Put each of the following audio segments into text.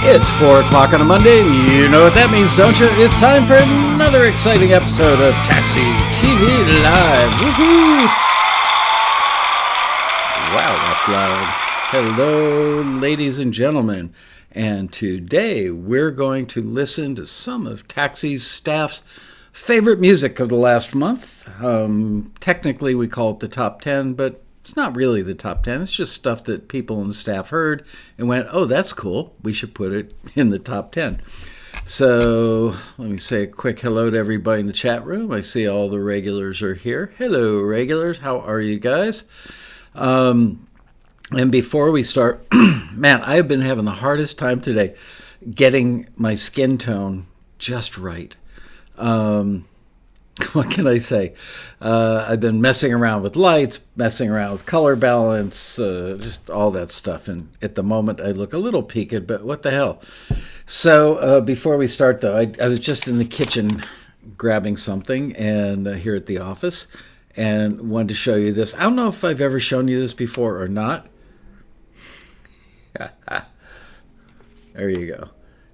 It's 4 o'clock on a Monday, and you know what that means, don't you? It's time for another exciting episode of Taxi TV Live. Woohoo! Wow, that's loud. Hello, ladies and gentlemen. And today we're going to listen to some of Taxi's staff's favorite music of the last month. Technically, we call it the top 10, but it's not really the top 10. It's just stuff that people and staff heard and went, oh, that's cool. We should put it in the top 10. So let me say a quick hello to everybody in the chat room. I see all the regulars are here. Hello, regulars. How are you guys? And before we start, man, I've been having the hardest time today getting my skin tone just right. What can I say? I've been messing around with lights, messing around with color balance, just all that stuff. And at the moment, I look a little peaked, but what the hell? So before we start, though, I was just in the kitchen grabbing something and here at the office and wanted to show you this. I don't know if I've ever shown you this before or not. There you go.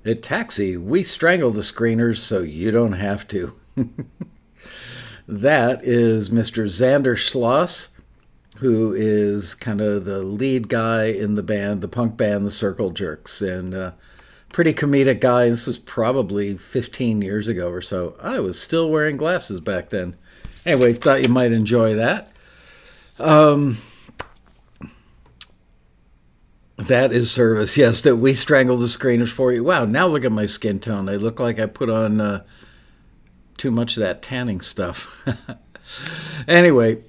At Taxi, we strangle the screeners so you don't have to. That is Mr. Xander Schloss, who is kind of the lead guy in the band, the punk band, the Circle Jerks, and pretty comedic guy. This was probably 15 years ago or so. I was still wearing glasses back then. Anyway, thought you might enjoy that. That is service, yes, that we strangle the screeners for you. Wow, now look at my skin tone. I look like I put on too much of that tanning stuff. Anyway,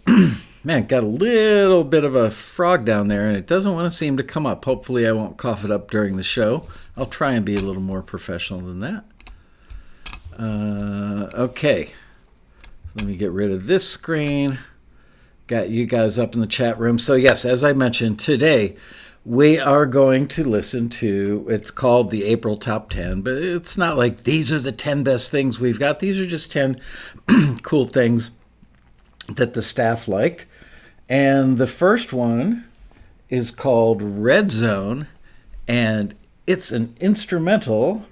man, got a little bit of a frog down there, and it doesn't want to seem to come up. Hopefully I won't cough it up during the show. I'll try and be a little more professional than that. Okay, let me get rid of this screen. Got you guys up in the chat room. So yes, as I mentioned, today we are going to listen to, it's called the April Top 10, but it's not like these are the 10 best things we've got. These are just 10 cool things that the staff liked. And the first one is called Red Zone, and it's an instrumental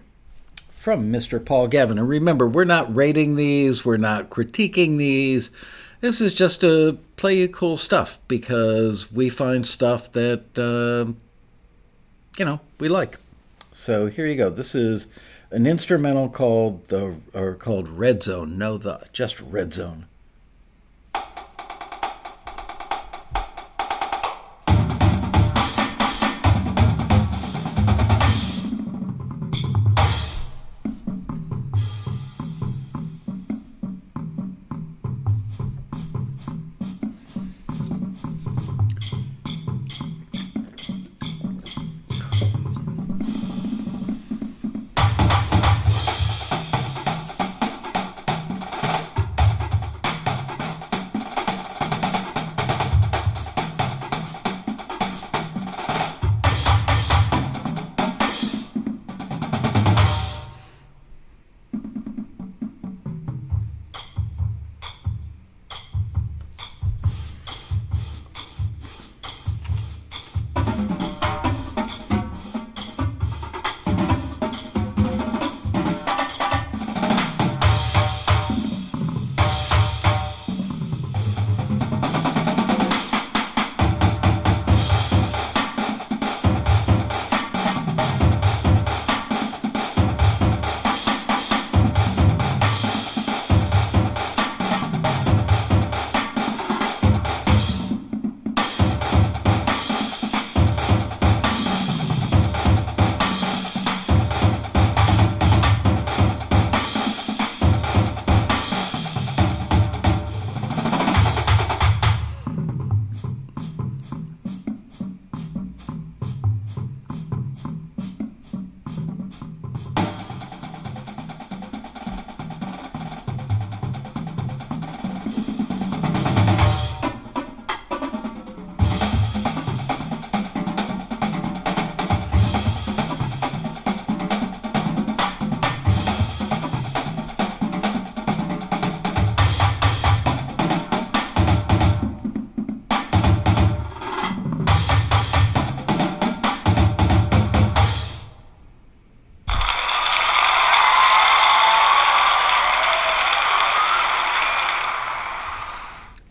from Mr. Paul Gavin. And remember, we're not rating these, we're not critiquing these. This is just to play you cool stuff because we find stuff that, we like. So here you go. This is an instrumental called Red Zone. No, just Red Zone.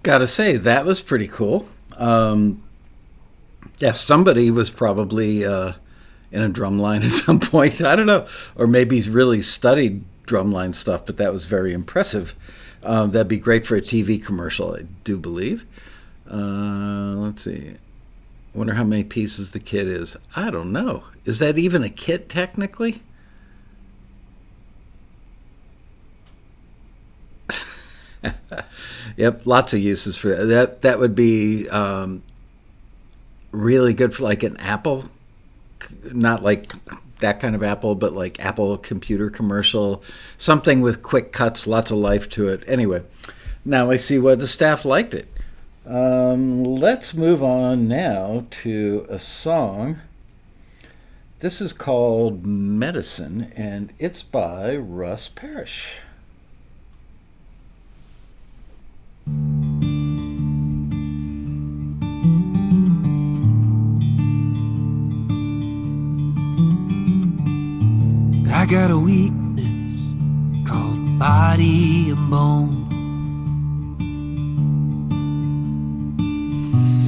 Gotta say, that was pretty cool. Yeah, somebody was probably in a drumline at some point. I don't know. Or maybe he's really studied drumline stuff, but that was very impressive. That'd be great for a TV commercial, I do believe. Let's see. Wonder how many pieces the kit is. I don't know. Is that even a kit technically? Yep, lots of uses for that. That would be really good for like an Apple, not like that kind of Apple, but like Apple computer commercial, something with quick cuts, lots of life to it. Anyway, now I see why the staff liked it. Let's move on now to a song. This is called Medicine, and it's by Russ Parrish. I got a weakness called body and bone.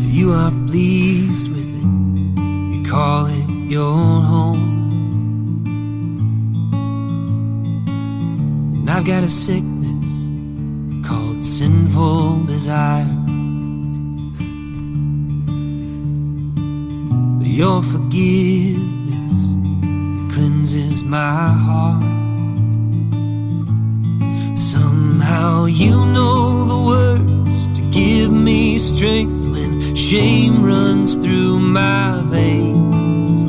You are pleased with it, you call it your home. And I've got a sickness called sinful desire. But your forgiveness cleanses my heart. Somehow you know the words to give me strength when shame runs through my veins.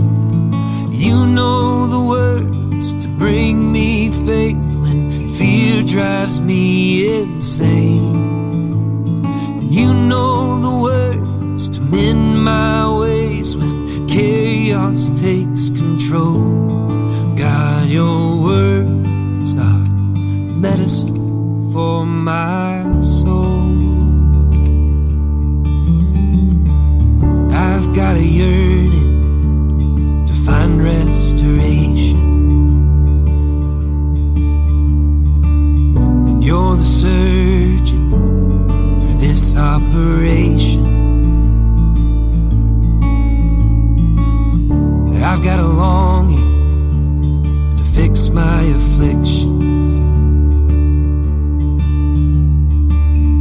You know the words to bring me faith when fear drives me insane. And you know the words to mend my ways when chaos takes control. God, your words are medicine for my soul. I've got a yearning to find restoration, and you're the surgeon for this operation. I've got a longing to fix my afflictions,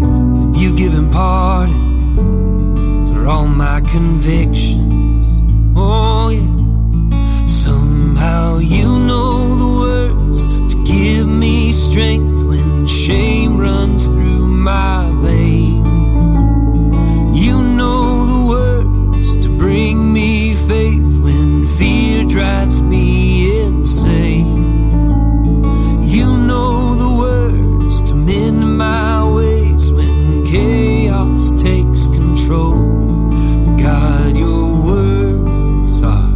and you give him pardon for all my convictions. Oh yeah. Somehow you know the words to give me strength when shame runs through my veins. You know the words to bring me faith when fear drives me insane. You know the words to mend my ways when chaos takes control. God, your words are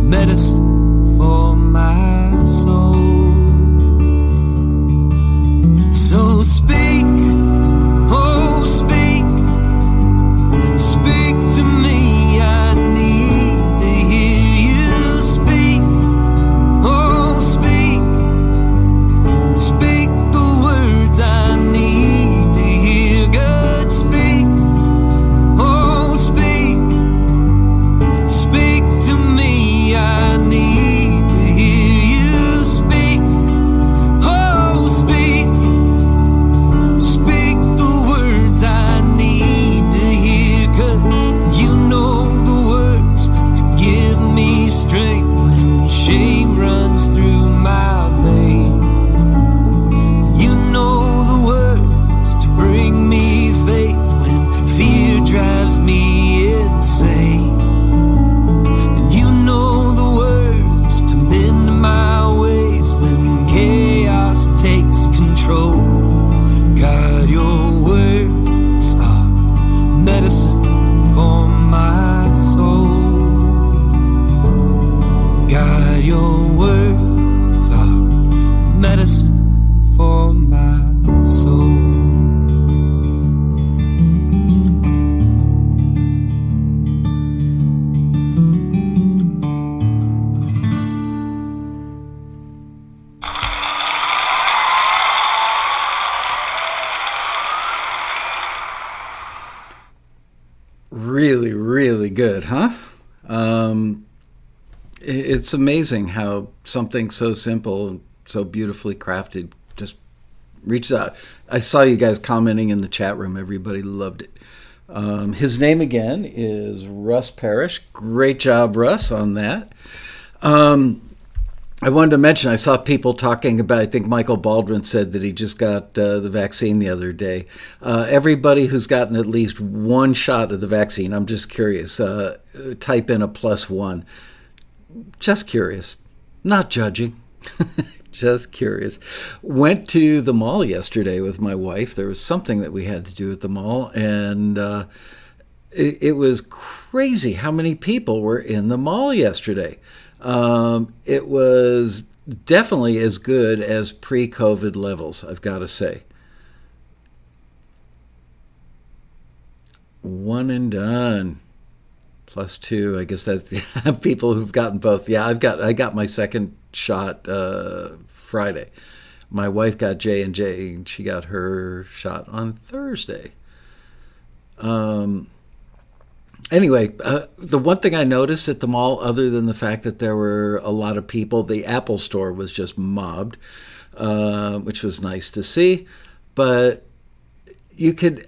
medicine for my soul. So speak, oh speak, speak to me. I need to hear you speak. Oh speak, speak the words I need to hear. God, speak. Oh speak, speak to me. I need to hear you speak. Oh speak, good, huh? It's amazing how something so simple and so beautifully crafted just reaches out. I saw you guys commenting in the chat room. Everybody loved it. His name again is Russ Parrish. Great job, Russ, on that. I wanted to mention, I saw people talking about, I think Michael Baldwin said that he just got the vaccine the other day. Everybody who's gotten at least one shot of the vaccine, I'm just curious, type in a +1. Just curious, not judging, just curious. Went to the mall yesterday with my wife. There was something that we had to do at the mall, and it was crazy how many people were in the mall yesterday. It was definitely as good as pre-COVID levels, I've got to say. One and done. +2, I guess that's people who've gotten both. Yeah, I got my second shot Friday. My wife got J&J, and she got her shot on Thursday. Anyway, the one thing I noticed at the mall, other than the fact that there were a lot of people, the Apple store was just mobbed, which was nice to see. But you could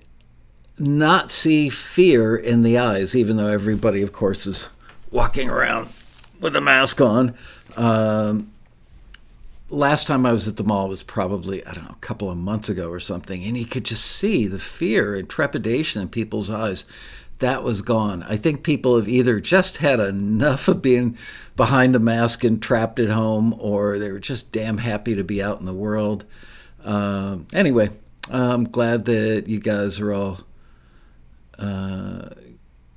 not see fear in the eyes, even though everybody, of course, is walking around with a mask on. Last time I was at the mall was probably, I don't know, a couple of months ago or something, and you could just see the fear and trepidation in people's eyes. That was gone. I think people have either just had enough of being behind a mask and trapped at home, or they were just damn happy to be out in the world. Anyway, I'm glad that you guys are all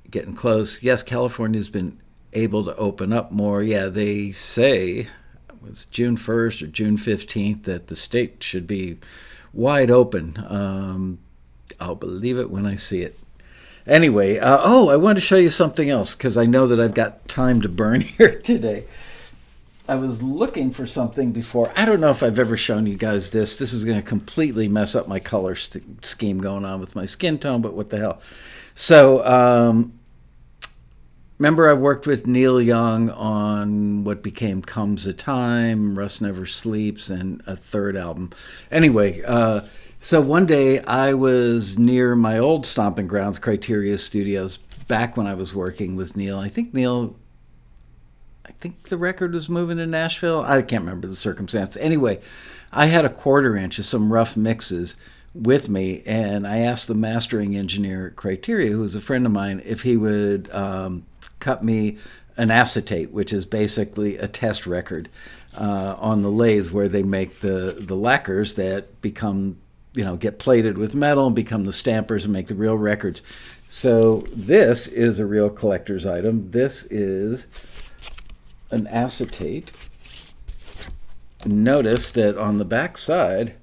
getting close. Yes, California's been able to open up more. Yeah, they say it was June 1st or June 15th that the state should be wide open. I'll believe it when I see it. Anyway, I wanted to show you something else because I know that I've got time to burn here today. I was looking for something before. I don't know if I've ever shown you guys this. This is going to completely mess up my color scheme going on with my skin tone, but what the hell. So, remember I worked with Neil Young on what became Comes a Time, Rust Never Sleeps, and a third album. Anyway, so one day I was near my old stomping grounds, Criteria Studios, back when I was working with Neil. I think the record was moving to Nashville. I can't remember the circumstance. Anyway, I had a 1/4 inch of some rough mixes with me, and I asked the mastering engineer at Criteria, who was a friend of mine, if he would cut me an acetate, which is basically a test record on the lathe where they make the lacquers that become, get plated with metal and become the stampers and make the real records. So this is a real collector's item. This is an acetate. Notice that on the back side,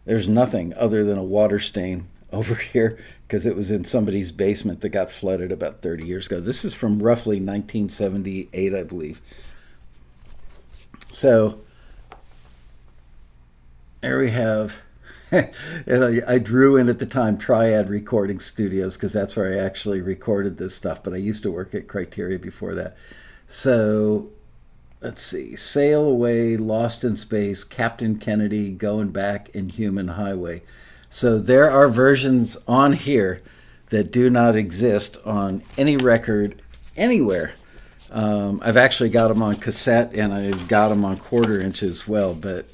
there's nothing other than a water stain over here because it was in somebody's basement that got flooded about 30 years ago. This is from roughly 1978, I believe. So there we have, and I drew in at the time Triad Recording Studios because that's where I actually recorded this stuff, but I used to work at Criteria before that. So let's see, Sail Away, Lost in Space, Captain Kennedy, Going Back, and Human Highway. So there are versions on here that do not exist on any record anywhere. I've actually got them on cassette and I've got them on 1/4 inch as well, but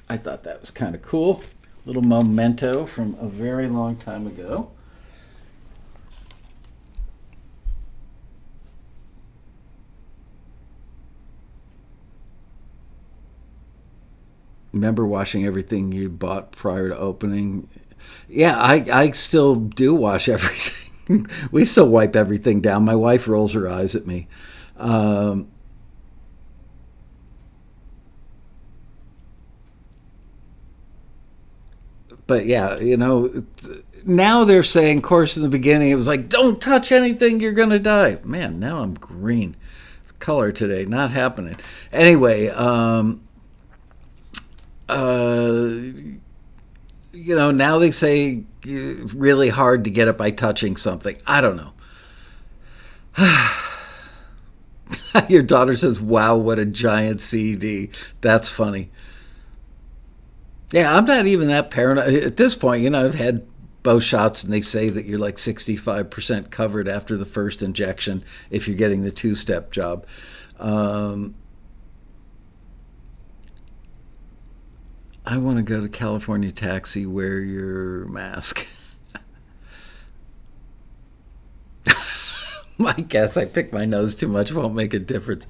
I thought that was kind of cool. Little memento from a very long time ago. Remember washing everything you bought prior to opening? Yeah, I still do wash everything. We still wipe everything down. My wife rolls her eyes at me. But yeah, now they're saying, of course, in the beginning, it was like, don't touch anything, you're going to die. Man, now I'm green. Color today, not happening. Anyway, now they say really hard to get it by touching something. I don't know. Your daughter says, "Wow, what a giant CD." That's funny. Yeah, I'm not even that paranoid at this point. I've had both shots, and they say that you're like 65% covered after the first injection if you're getting the two-step job. I want to go to California Taxi. Wear your mask. My guess, I pick my nose too much, won't make a difference.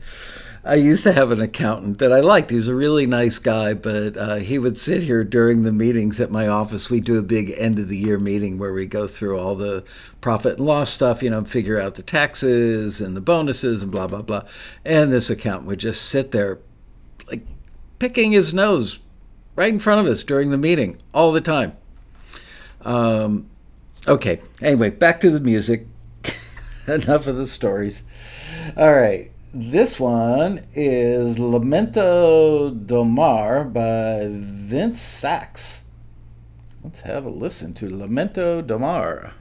I used to have an accountant that I liked. He was a really nice guy, but he would sit here during the meetings at my office. We do a big end of the year meeting where we go through all the profit and loss stuff, figure out the taxes and the bonuses and blah, blah, blah. And this accountant would just sit there like picking his nose right in front of us during the meeting all the time. Okay, anyway, back to the music. Enough of the stories. All right. This one is Lamento do Mar by Vince Sachs. Let's have a listen to Lamento do Mar.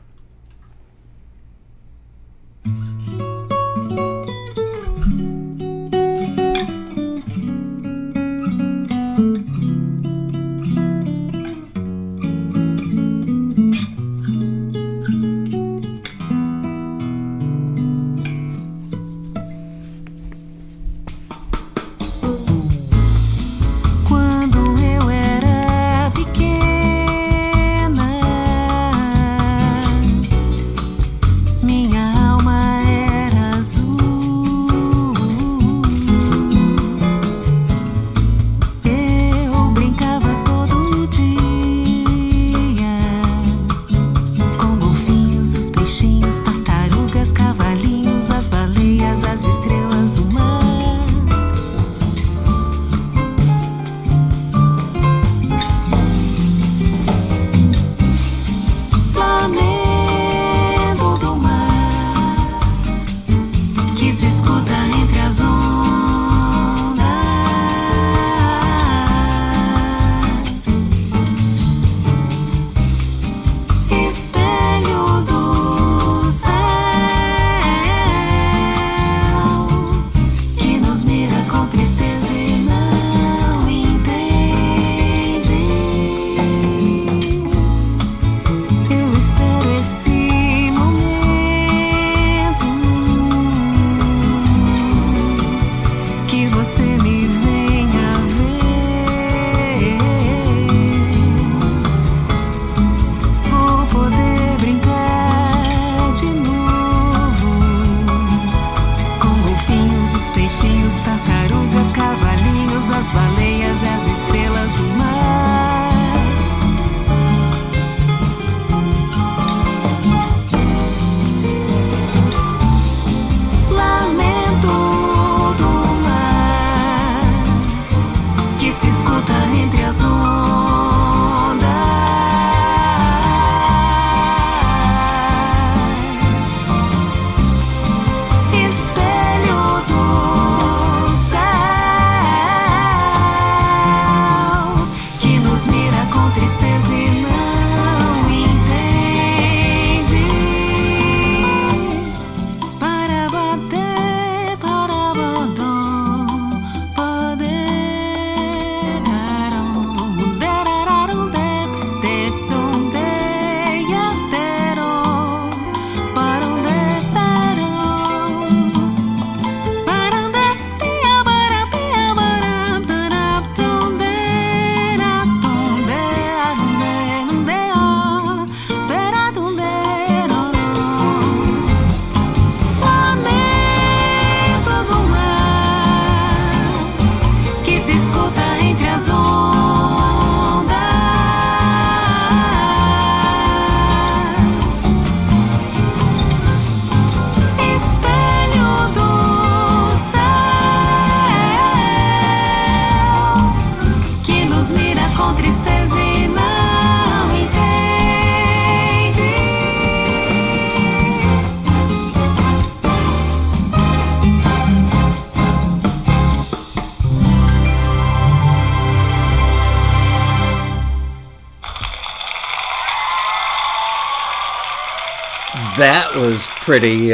That was pretty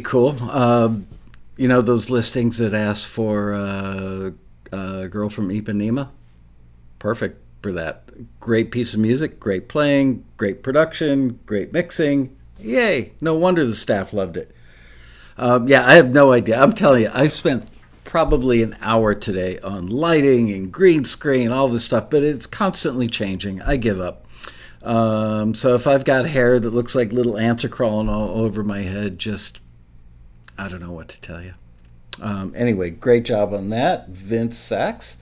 cool. You know those listings that ask for a girl from Ipanema? Perfect for that. Great piece of music, great playing, great production, great mixing. Yay! No wonder the staff loved it. Yeah, I have no idea. I'm telling you, I spent probably an hour today on lighting and green screen, all this stuff, but it's constantly changing. I give up. So if I've got hair that looks like little ants are crawling all over my head, just, I don't know what to tell you. Anyway, great job on that, Vince Sachs.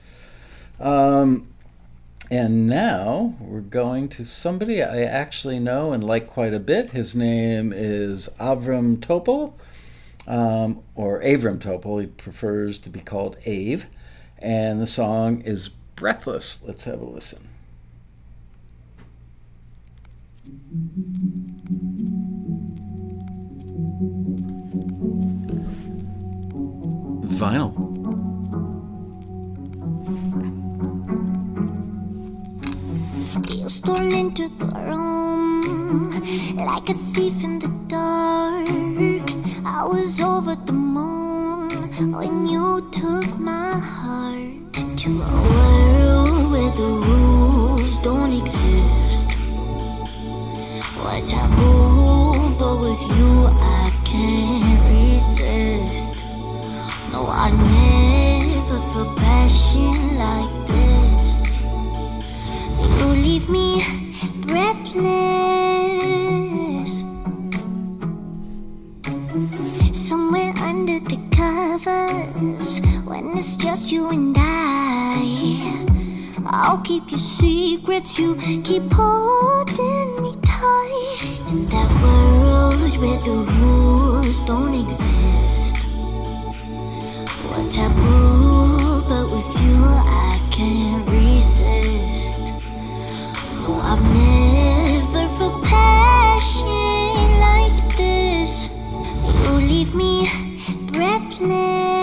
And now we're going to somebody I actually know and like quite a bit. His name is Avram Topol, or Avram Topol. He prefers to be called Ave. And the song is Breathless. Let's have a listen. Vinyl. You stole into the room like a thief in the dark. I was over the moon when you took my heart to a world where the rules don't exist. We're taboo, but with you I can't resist. No, I never felt passion like this. You leave me breathless. Somewhere under the covers, when it's just you and I'll keep your secrets, you keep holding me tight. In that world where the rules don't exist, we're taboo, but with you I can't resist. No, I've never felt passion like this. You leave me breathless.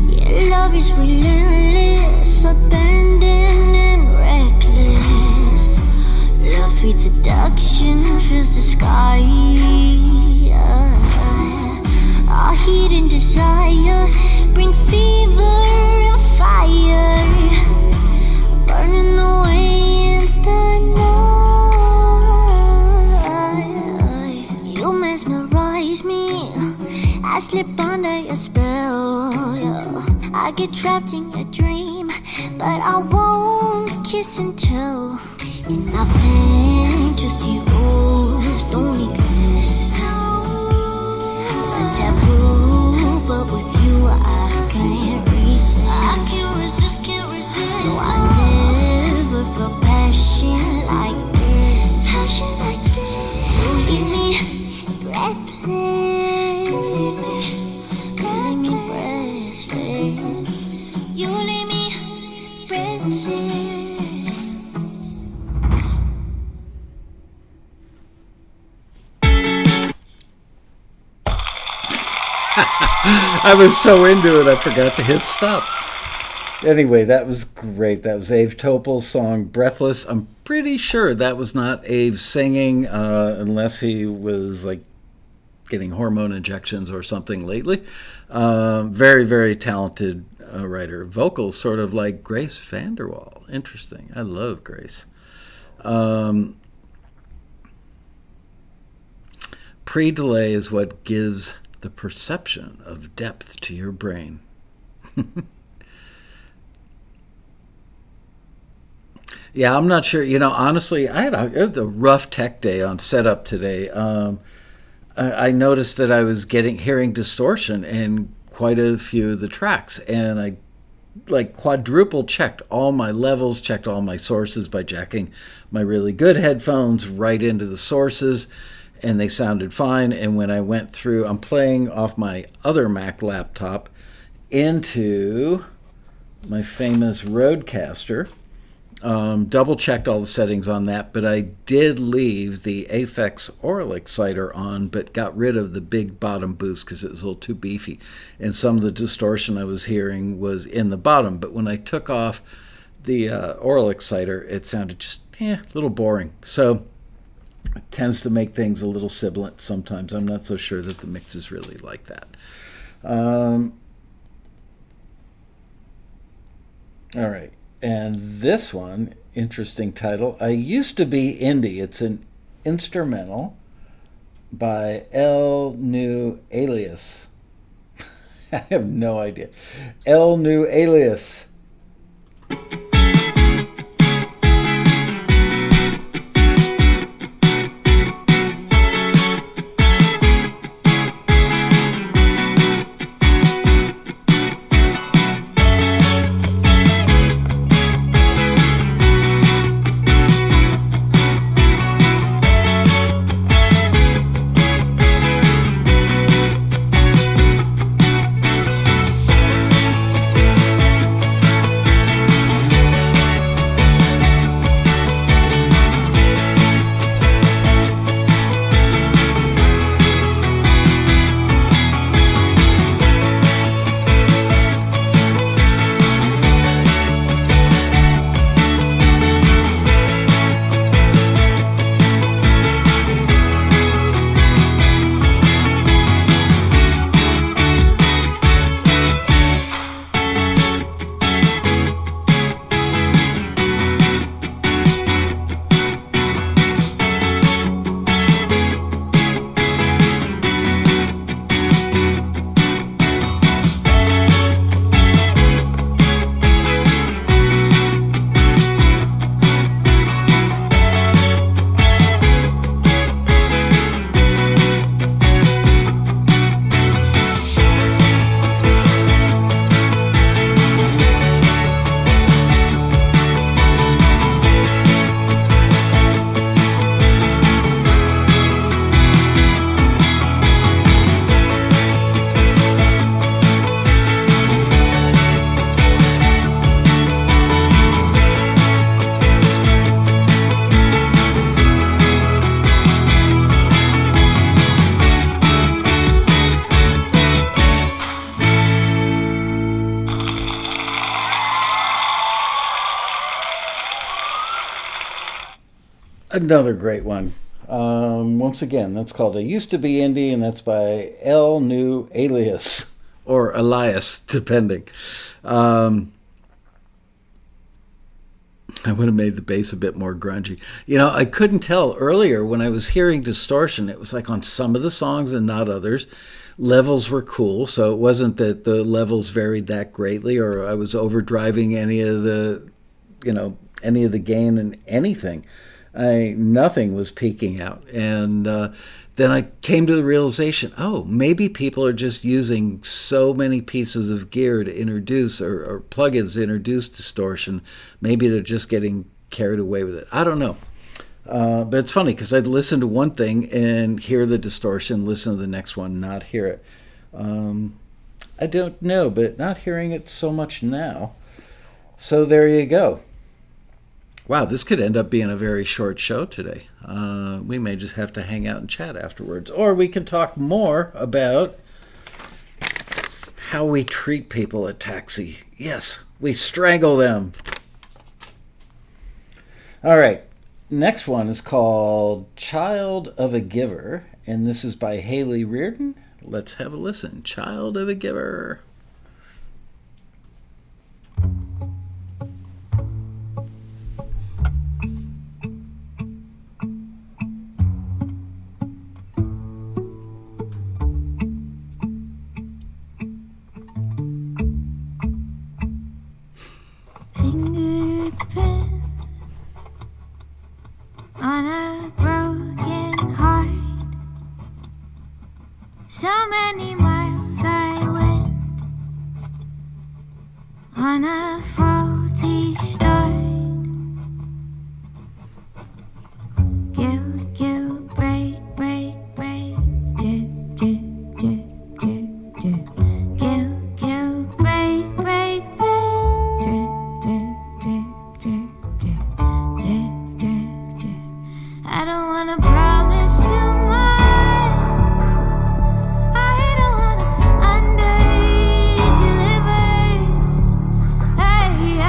Your love is relentless, abandoned and reckless. Love, sweet seduction fills the sky. Our hidden desire bring fever and fire, burning away in the night. You mesmerize me, I slip under your spell, yeah. I get trapped in your dream, but I won't kiss and tell. In our fantasy rules don't exist. A taboo, but with you I can't resist. I can't resist, can't resist. No, I never felt passion like this. Passion like this. You leave me breathless. You leave me breathless. You leave me breathless. I was so into it, I forgot to hit stop. Anyway, that was great. That was Ave Topol's song, Breathless. I'm pretty sure that was not Ave singing, unless he was like getting hormone injections or something lately. Very, very talented writer. Vocals sort of like Grace VanderWaal. Interesting. I love Grace. Pre-delay is what gives the perception of depth to your brain. Yeah, I'm not sure. You know, honestly, it was a rough tech day on setup today. I noticed that I was hearing distortion in quite a few of the tracks, and I like quadruple checked all my levels, checked all my sources by jacking my really good headphones right into the sources, and they sounded fine. And when I went through, I'm playing off my other Mac laptop into my famous Rodecaster. Double checked all the settings on that, but I did leave the Aphex Aural Exciter on, but got rid of the big bottom boost because it was a little too beefy. And some of the distortion I was hearing was in the bottom. But when I took off the Aural Exciter, it sounded just a little boring. So It tends to make things a little sibilant sometimes. I'm not so sure that the mix is really like that. All right. And this one, interesting title, I Used to Be Indie. It's an instrumental by El New Alias. I have no idea. El New Alias. Another great one. Once again, that's called I Used to Be Indie, and that's by El New Alias, or Elias, depending. I would have made the bass a bit more grungy. You know, I couldn't tell earlier when I was hearing distortion. It was like on some of the songs and not others. Levels were cool, so it wasn't that the levels varied that greatly, or I was overdriving any of the gain and anything. Nothing was peaking out. And then I came to the realization, maybe people are just using so many pieces of gear to introduce or plugins to introduce distortion. Maybe they're just getting carried away with it. I don't know. But it's funny because I'd listen to one thing and hear the distortion, listen to the next one, not hear it. I don't know, but not hearing it so much now. So there you go. Wow, this could end up being a very short show today. We may just have to hang out and chat afterwards. Or we can talk more about how we treat people at Taxi. Yes, we strangle them. All right, next one is called Child of a Giver, and this is by Haley Reardon. Let's have a listen. Child of a Giver. Fingerprints on a broken heart. So many miles I went on a faulty start. Guilt, guilt, break, break, break. Drip, drip, drip, drip, drip. Guilt, guilt, break, break, break. Drip, drip, drip, drip, drip. Drip, drip, drip. I don't wanna promise too much. I don't wanna under-deliver. Hey, I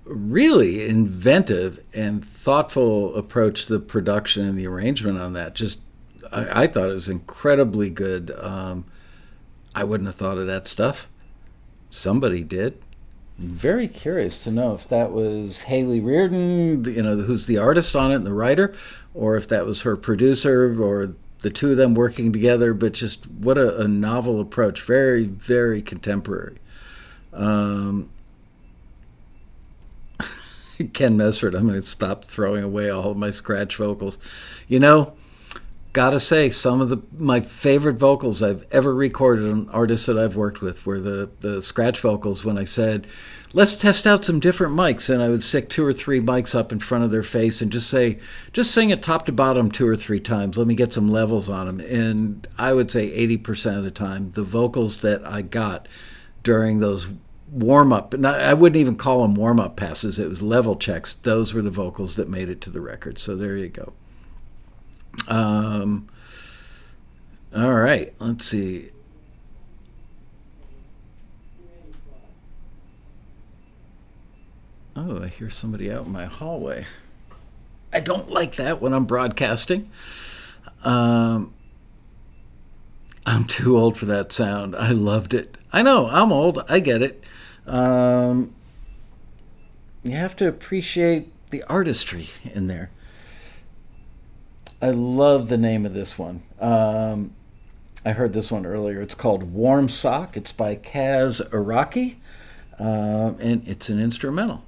really inventive and thoughtful approach to the production and the arrangement on that. Just, I thought it was incredibly good. I wouldn't have thought of that stuff. Somebody did. Very curious to know if that was Haley Reardon, who's the artist on it and the writer, or if that was her producer, or the two of them working together. But just what a novel approach. Very, very contemporary. Ken Mesford, I'm going to stop throwing away all of my scratch vocals. Gotta say, some of my favorite vocals I've ever recorded on artists that I've worked with were the scratch vocals when I said, let's test out some different mics. And I would stick 2 or 3 mics up in front of their face and just sing it top to bottom 2 or 3 times. Let me get some levels on them. And I would say 80% of the time, the vocals that I got during those warm-up, and I wouldn't even call them warm-up passes, it was level checks. Those were the vocals that made it to the record. So there you go. All right, let's see. Oh, I hear somebody out in my hallway. I don't like that when I'm broadcasting. I'm too old for that sound. I loved it. I know, I'm old. I get it. You have to appreciate the artistry in there. I love the name of this one. I heard this one earlier. It's called Warm Sock. It's by Kaz Araki, and it's an instrumental.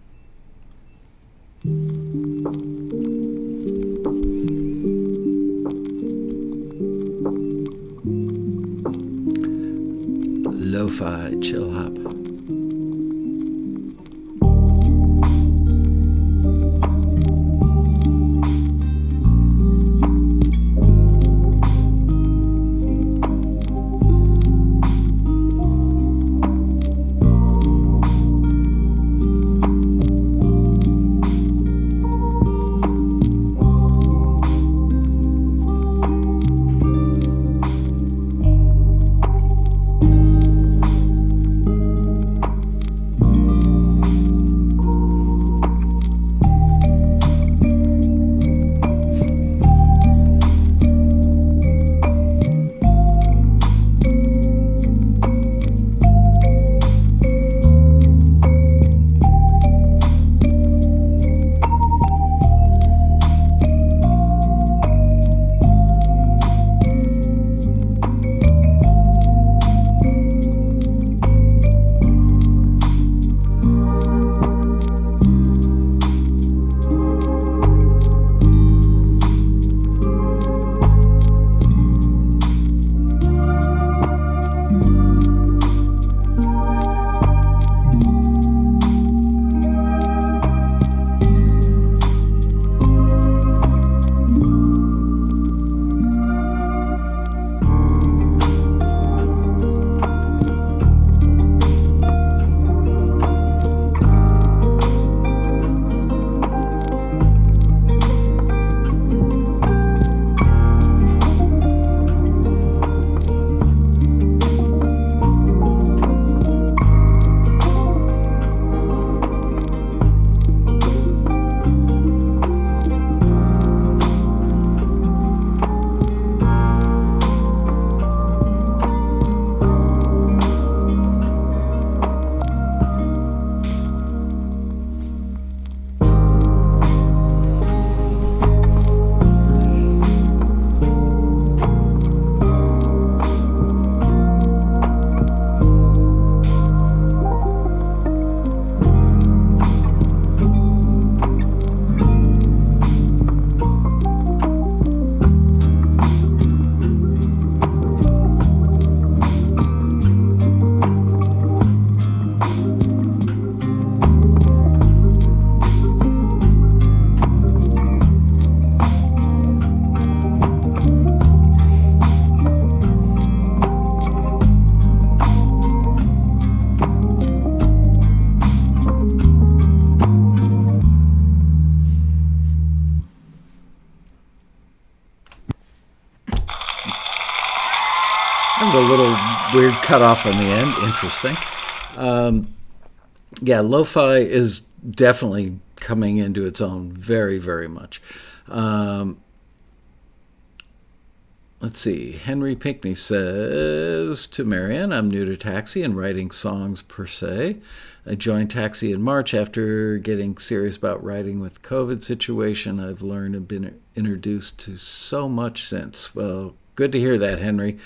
Lo-fi chill hop. That was a little weird cutoff on the end. Interesting. Yeah, lo-fi is definitely coming into its own very, very much. Let's see. Henry Pinkney says to Marianne, I'm new to Taxi and writing songs per se. I joined Taxi in March after getting serious about writing with COVID situation. I've learned and been introduced to so much since. Well, good to hear that, Henry.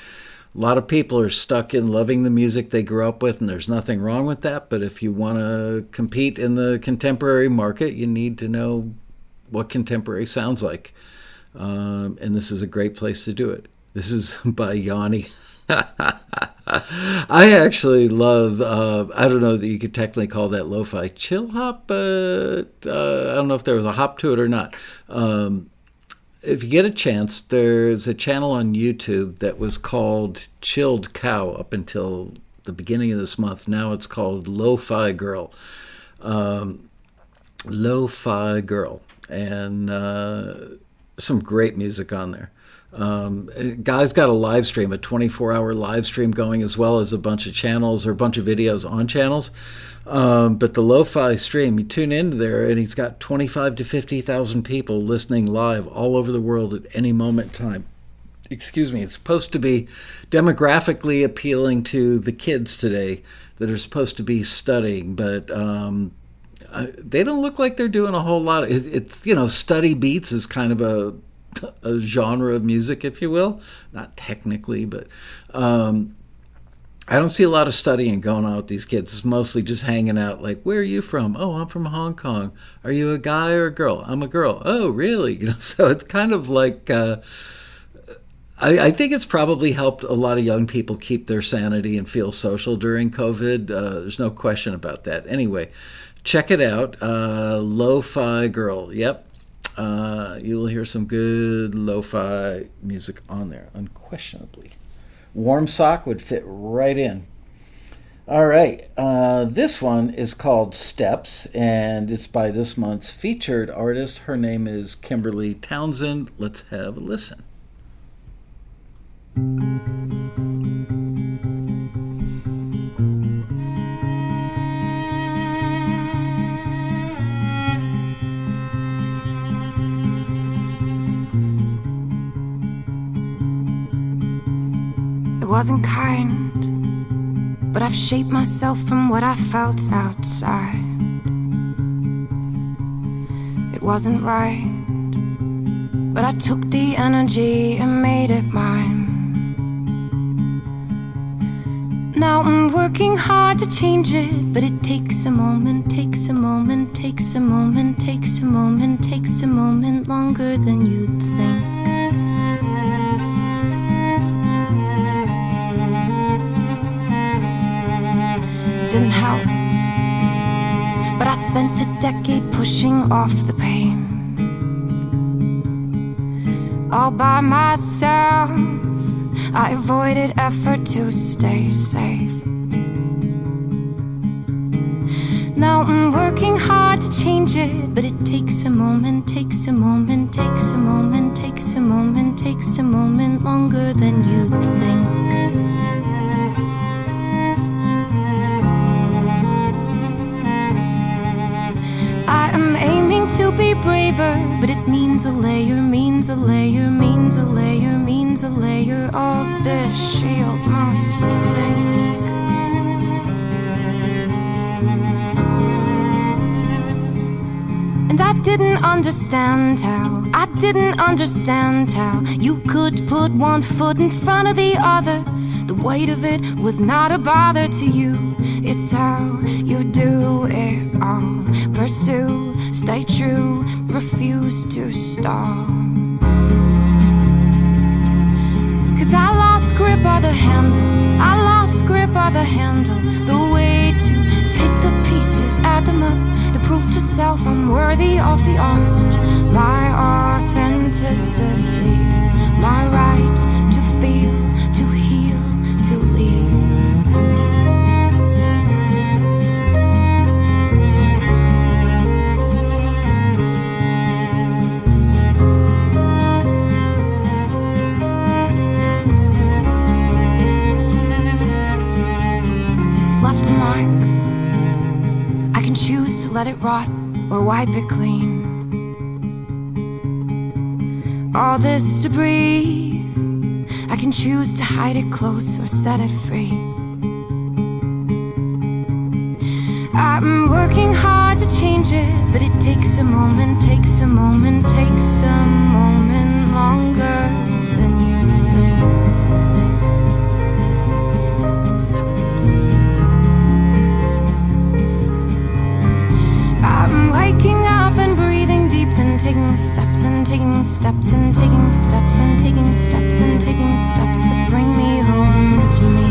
A lot of people are stuck in loving the music they grew up with, and there's nothing wrong with that. But if you want to compete in the contemporary market, you need to know what contemporary sounds like. And this is a great place to do it. This is by Yanni. I actually love, I don't know that you could technically call that lo-fi chill hop, but I don't know if there was a hop to it or not. If you get a chance, there's a channel on YouTube that was called Chilled Cow up until the beginning of this month. Now it's called Lo-Fi Girl. Lo-Fi Girl. And some great music on there. Guy's got a live stream, a 24-hour live stream going, as well as a bunch of channels or a bunch of videos on channels. But the lo-fi stream, you tune into there, and he's got 25 to 50,000 people listening live all over the world at any moment in time. Excuse me. It's supposed to be demographically appealing to the kids today that are supposed to be studying, but they don't look like they're doing a whole lot. It's study beats is kind of a genre of music, if you will. Not technically, but I don't see a lot of studying going on with these kids. It's mostly just hanging out like, where are you from? Oh, I'm from Hong Kong. Are you a guy or a girl? I'm a girl. Oh, really? So it's kind of like, I think it's probably helped a lot of young people keep their sanity and feel social during COVID. There's no question about that. Anyway, check it out. Lo-Fi Girl. Yep. You will hear some good lo-fi music on there, unquestionably. Warm Sock would fit right in. All right. This one is called Steps, and it's by this month's featured artist. Her name is Kimberly Townsend. Let's have a listen. It wasn't kind, but I've shaped myself from what I felt outside. It wasn't right, but I took the energy and made it mine. Now I'm working hard to change it, but it takes a moment, takes a moment, takes a moment, takes a moment, takes a moment longer than you'd think. Didn't help, but I spent a decade pushing off the pain all by myself. I avoided effort to stay safe. Now I'm working hard to change it, but it takes a moment, takes a moment, takes a moment, takes a moment, takes a moment longer than you'd think. I am aiming to be braver, but it means a layer, means a layer, means a layer, means a layer of this shield must sink. And I didn't understand how you could put one foot in front of the other. The weight of it was not a bother to you. It's how you do it all. Pursue, stay true, refuse to stall. 'Cause I lost grip of the handle, I lost grip of the handle. The way to take the pieces, add them up, to prove to self I'm worthy of the art. My authenticity, my right to feel, to heal, to leave. It's left a mark. let it rot or wipe it clean. All this debris, I can choose to hide it close or set it free. I'm working hard to change it, but it takes a moment, takes a moment, takes a moment longer than you think. I'm waking up and breathing deep, then taking steps and taking steps and taking steps and taking steps and taking steps that bring me home to me.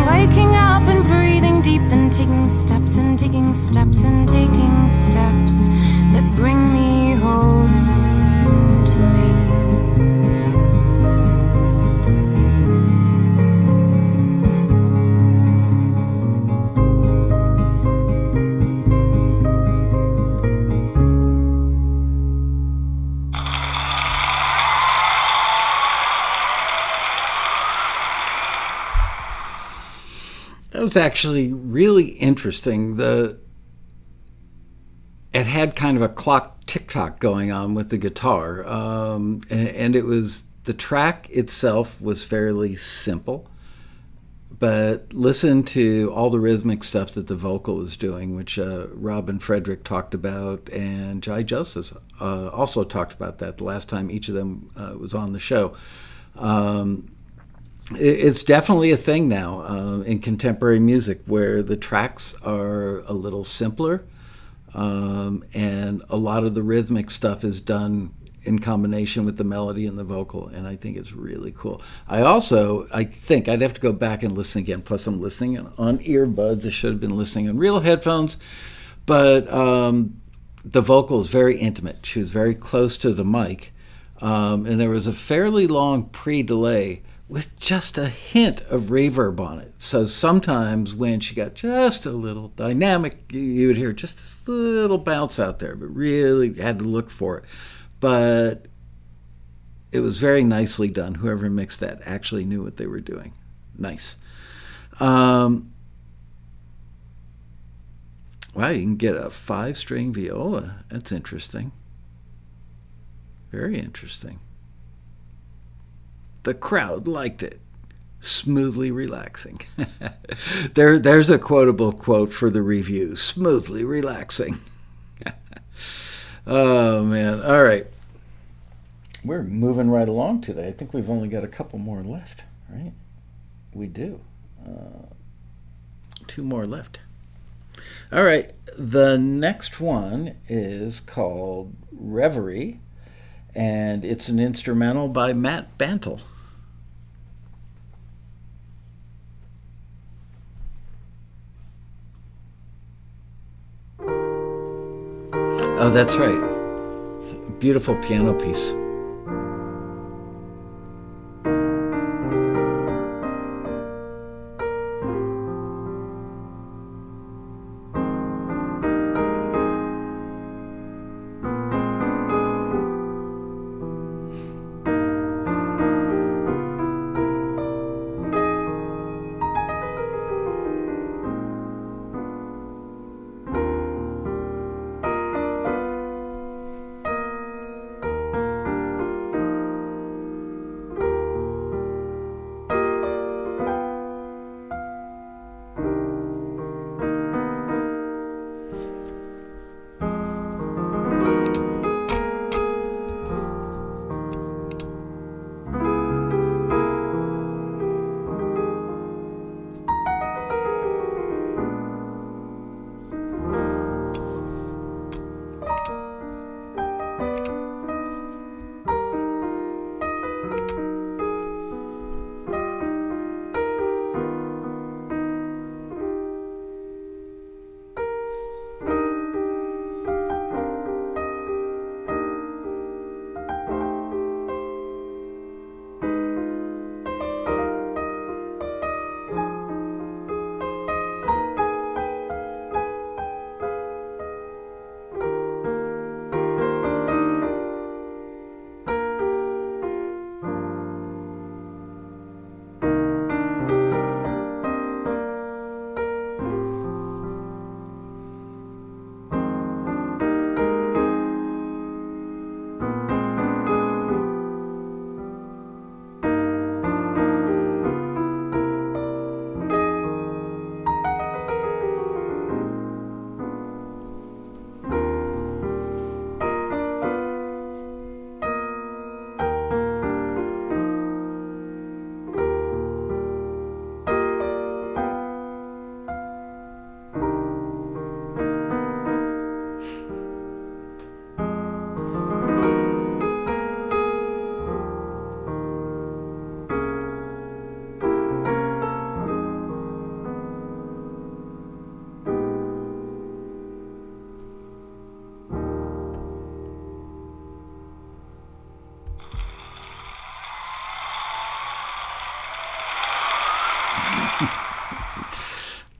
Waking up and breathing deep, then taking steps and taking steps and taking steps that bring me home to me. That was actually really interesting. It had kind of a clock tick-tock going on with the guitar, and it was, the track itself was fairly simple, but listen to all the rhythmic stuff that the vocal was doing, which Robin Frederick talked about, and Jai Joseph also talked about that the last time each of them was on the show. It's definitely a thing now in contemporary music where the tracks are a little simpler, and a lot of the rhythmic stuff is done in combination with the melody and the vocal, and I think it's really cool. I think I'd have to go back and listen again, plus I'm listening on earbuds. I should have been listening on real headphones, but the vocal is very intimate. She was very close to the mic, and there was a fairly long pre-delay with just a hint of reverb on it. So sometimes when she got just a little dynamic, you would hear just this little bounce out there, but really had to look for it. But it was very nicely done. Whoever mixed that actually knew what they were doing. Nice. Wow, you can get a 5-string viola. That's interesting. Very interesting. The crowd liked it. Smoothly relaxing. There's a quotable quote for the review. Smoothly relaxing. Oh, man. All right. We're moving right along today. I think we've only got a couple more left, right? We do. 2 more left. All right. The next one is called Reverie, and it's an instrumental by Matt Bantle. Oh, that's right. It's a beautiful piano piece.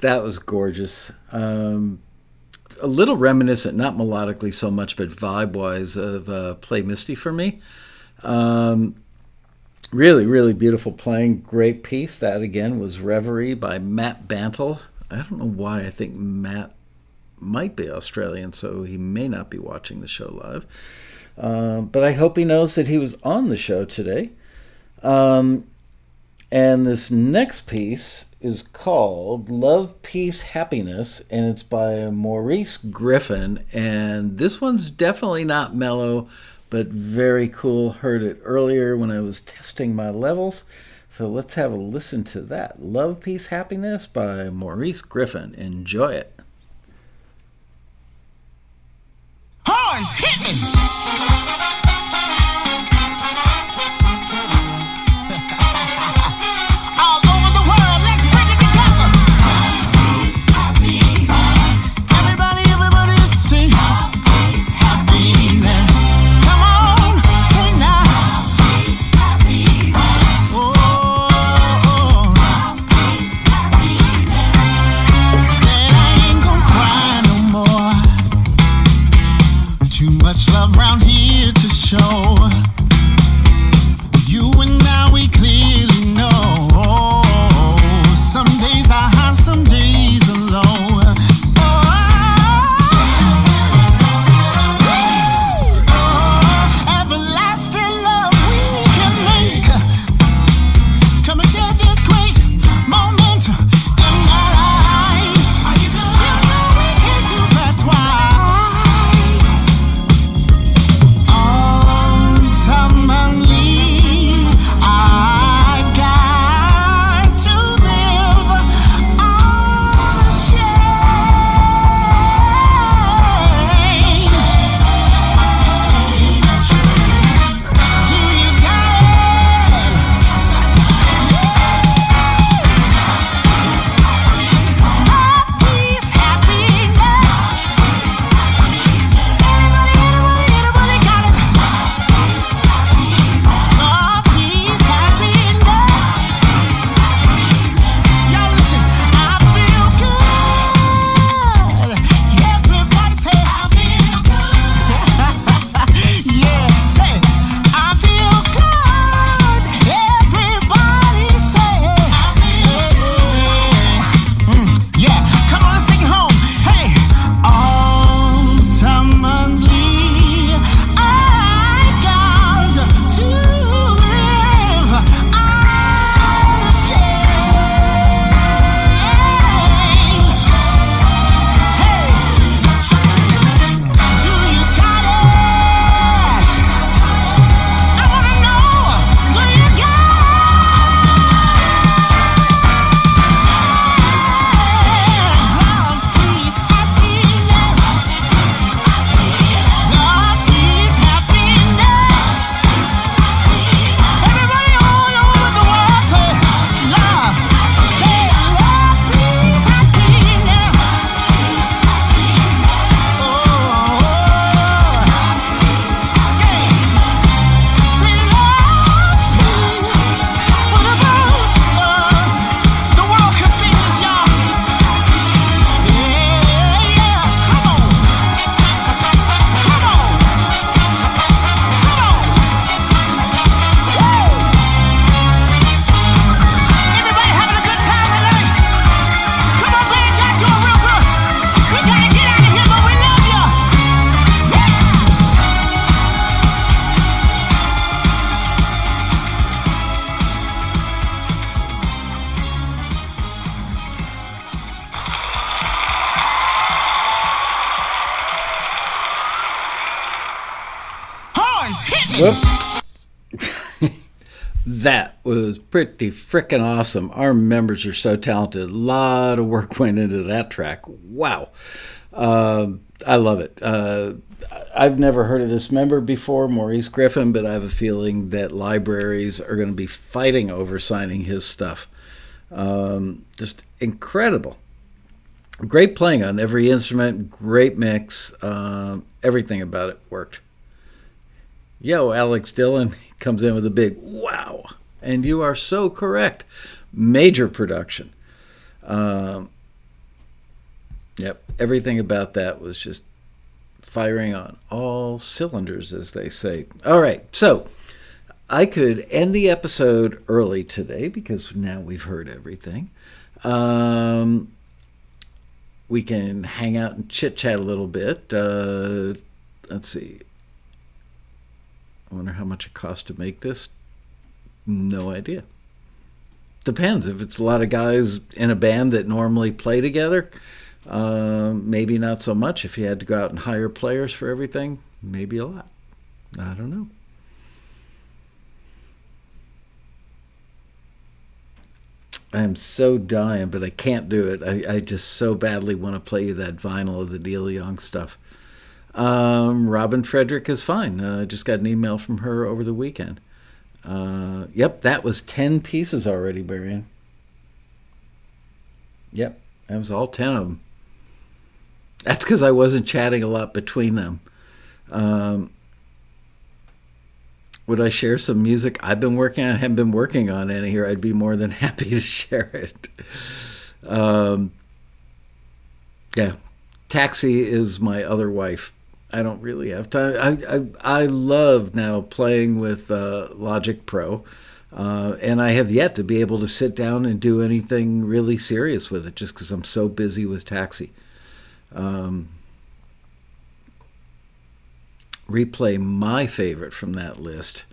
That was gorgeous. A little reminiscent, not melodically so much, but vibe-wise, of Play Misty for me. Really, really beautiful playing. Great piece. That, again, was Reverie by Matt Bantle. I don't know why. I think Matt might be Australian, so he may not be watching the show live. But I hope he knows that he was on the show today. And this next piece is called Love, Peace, Happiness, and it's by Maurice Griffin. And this one's definitely not mellow, but very cool. Heard it earlier when I was testing my levels. So let's have a listen to that. Love, Peace, Happiness by Maurice Griffin. Enjoy it. Horns, hit me! Much love round here to show. You and I, we clearly know. Some days are high, some days are low. Everlasting love we can make. Come and share this great moment in my life. You know we can do that twice. That was pretty frickin' awesome. Our members are so talented. A lot of work went into that track. Wow. I love it. I've never heard of this member before, Maurice Griffin, but I have a feeling that libraries are going to be fighting over signing his stuff. Just incredible. Great playing on every instrument, great mix. Everything about it worked. Yo, Alex Dillon comes in with a big wow. And you are so correct. Major production. Yep, everything about that was just firing on all cylinders, as they say. All right, so I could end the episode early today because now we've heard everything. We can hang out and chit-chat a little bit. Let's see. I wonder how much it costs to make this. No idea. Depends. If it's a lot of guys in a band that normally play together, maybe not so much. If you had to go out and hire players for everything, maybe a lot. I don't know. I am so dying, but I can't do it. I just so badly want to play you that vinyl of the Neil Young stuff. Robin Frederick is fine. I just got an email from her over the weekend. Yep, that was 10 pieces already, Marion. Yep, that was all 10 of them. That's because I wasn't chatting a lot between them. Would I share some music I've been working on? I haven't been working on any here. I'd be more than happy to share it. Yeah, Taxi is my other wife. I don't really have time. I love now playing with Logic Pro, and I have yet to be able to sit down and do anything really serious with it just because I'm so busy with Taxi. Replay my favorite from that list.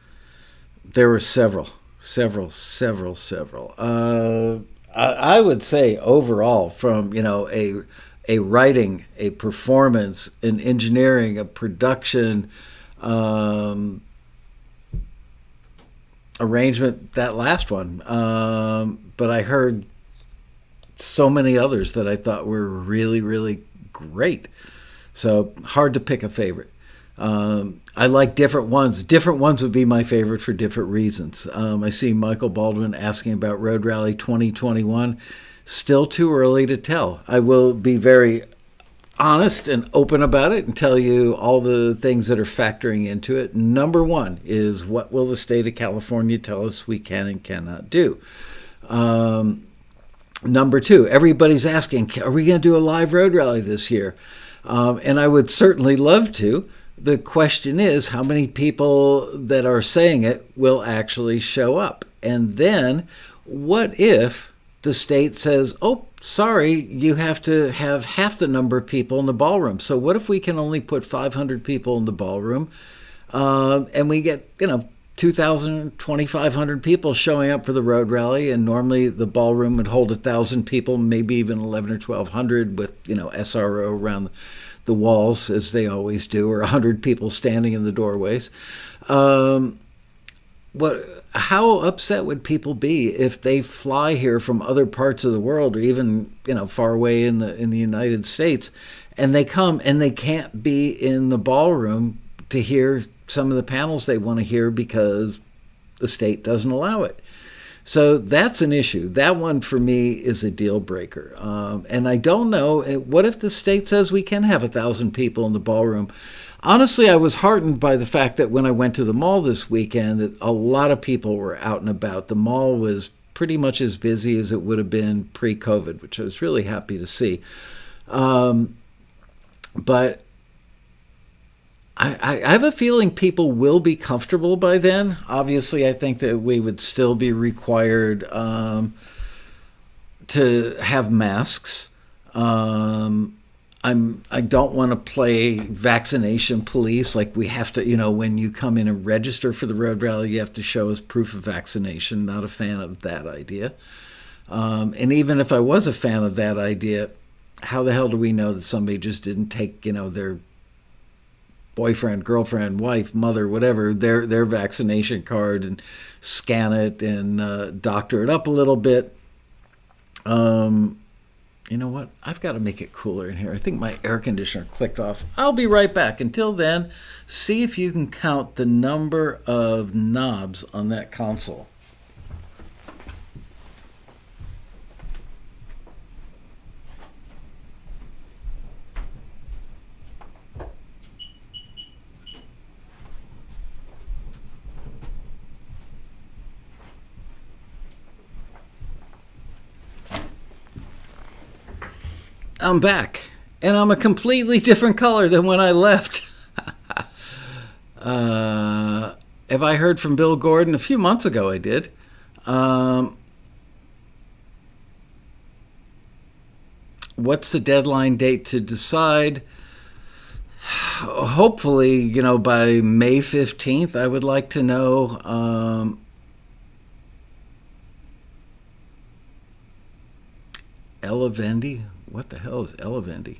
There were several. I would say overall, from a writing, a performance, an engineering, a production, arrangement, that last one. But I heard so many others that I thought were really, really great. So hard to pick a favorite. I like different ones. Different ones would be my favorite for different reasons. I see Michael Baldwin asking about Road Rally 2021. Still too early to tell. I will be very honest and open about it and tell you all the things that are factoring into it. Number one is, what will the state of California tell us we can and cannot do? Number two, everybody's asking, are we going to do a live road rally this year? And I would certainly love to. The question is, how many people that are saying it will actually show up? And then what if the state says, oh, sorry, you have to have half the number of people in the ballroom. So what if we can only put 500 people in the ballroom, and we get, 2,000, 2,500 people showing up for the road rally, and normally the ballroom would hold 1,000 people, maybe even 1,100 or 1,200 with, SRO around the walls, as they always do, or 100 people standing in the doorways. How upset would people be if they fly here from other parts of the world, or even far away in the United States, and they come and they can't be in the ballroom to hear some of the panels they want to hear because the state doesn't allow it? So that's an issue. That one for me is a deal breaker. And I don't know, what if the state says we can have 1,000 people in the ballroom? Honestly, I was heartened by the fact that when I went to the mall this weekend, that a lot of people were out and about. The mall was pretty much as busy as it would have been pre-COVID, which I was really happy to see. But I have a feeling people will be comfortable by then. Obviously, I think that we would still be required to have masks. I don't want to play vaccination police, like we have to, when you come in and register for the road rally, you have to show us proof of vaccination. Not a fan of that idea. And even if I was a fan of that idea, how the hell do we know that somebody just didn't take, their boyfriend, girlfriend, wife, mother, whatever, their vaccination card and scan it and doctor it up a little bit? You know what? I've got to make it cooler in here. I think my air conditioner clicked off. I'll be right back. Until then, see if you can count the number of knobs on that console. I'm back, and I'm a completely different color than when I left. Have I heard from Bill Gordon? A few months ago I did. What's the deadline date to decide? Hopefully, by May 15th, I would like to know. Ella Vendy? What the hell is Ella Vendy?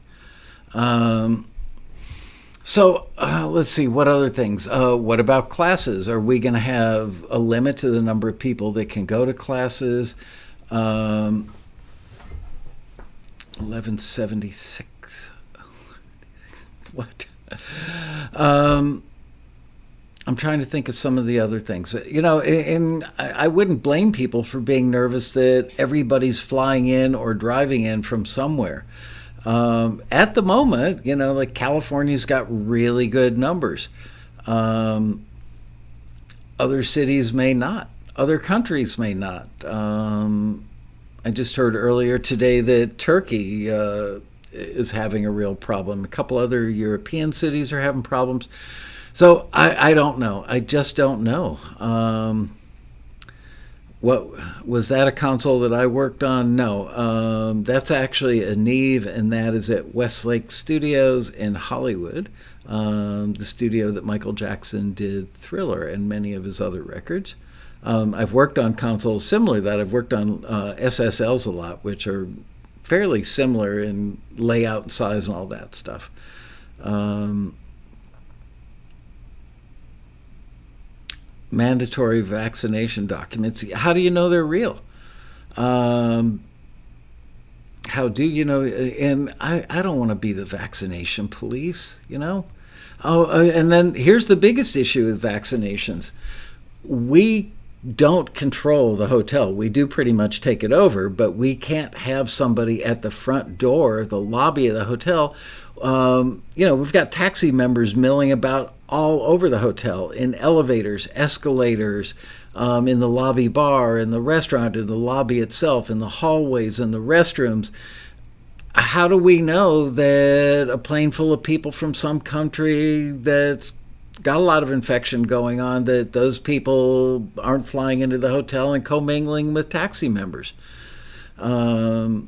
So let's see, what other things? What about classes? Are we going to have a limit to the number of people that can go to classes? 1176. What? I'm trying to think of some of the other things. And I wouldn't blame people for being nervous that everybody's flying in or driving in from somewhere. At the moment, like California's got really good numbers. Other cities may not. Other countries may not. I just heard earlier today that Turkey is having a real problem. A couple other European cities are having problems. So I don't know. I just don't know. What was that, a console that I worked on? No, that's actually a Neve, and that is at Westlake Studios in Hollywood, the studio that Michael Jackson did Thriller and many of his other records. I've worked on consoles similar to that. I've worked on SSLs a lot, which are fairly similar in layout and size and all that stuff. Mandatory vaccination documents. How do you know they're real? How do you know? And I don't want to be the vaccination police, and then here's the biggest issue with vaccinations. We don't control the hotel. We do pretty much take it over, but we can't have somebody at the front door, the lobby of the hotel. We've got taxi members milling about all over the hotel, in elevators, escalators, in the lobby bar, in the restaurant, in the lobby itself, in the hallways, in the restrooms. How do we know that a plane full of people from some country that's got a lot of infection going on, that those people aren't flying into the hotel and commingling with taxi members? When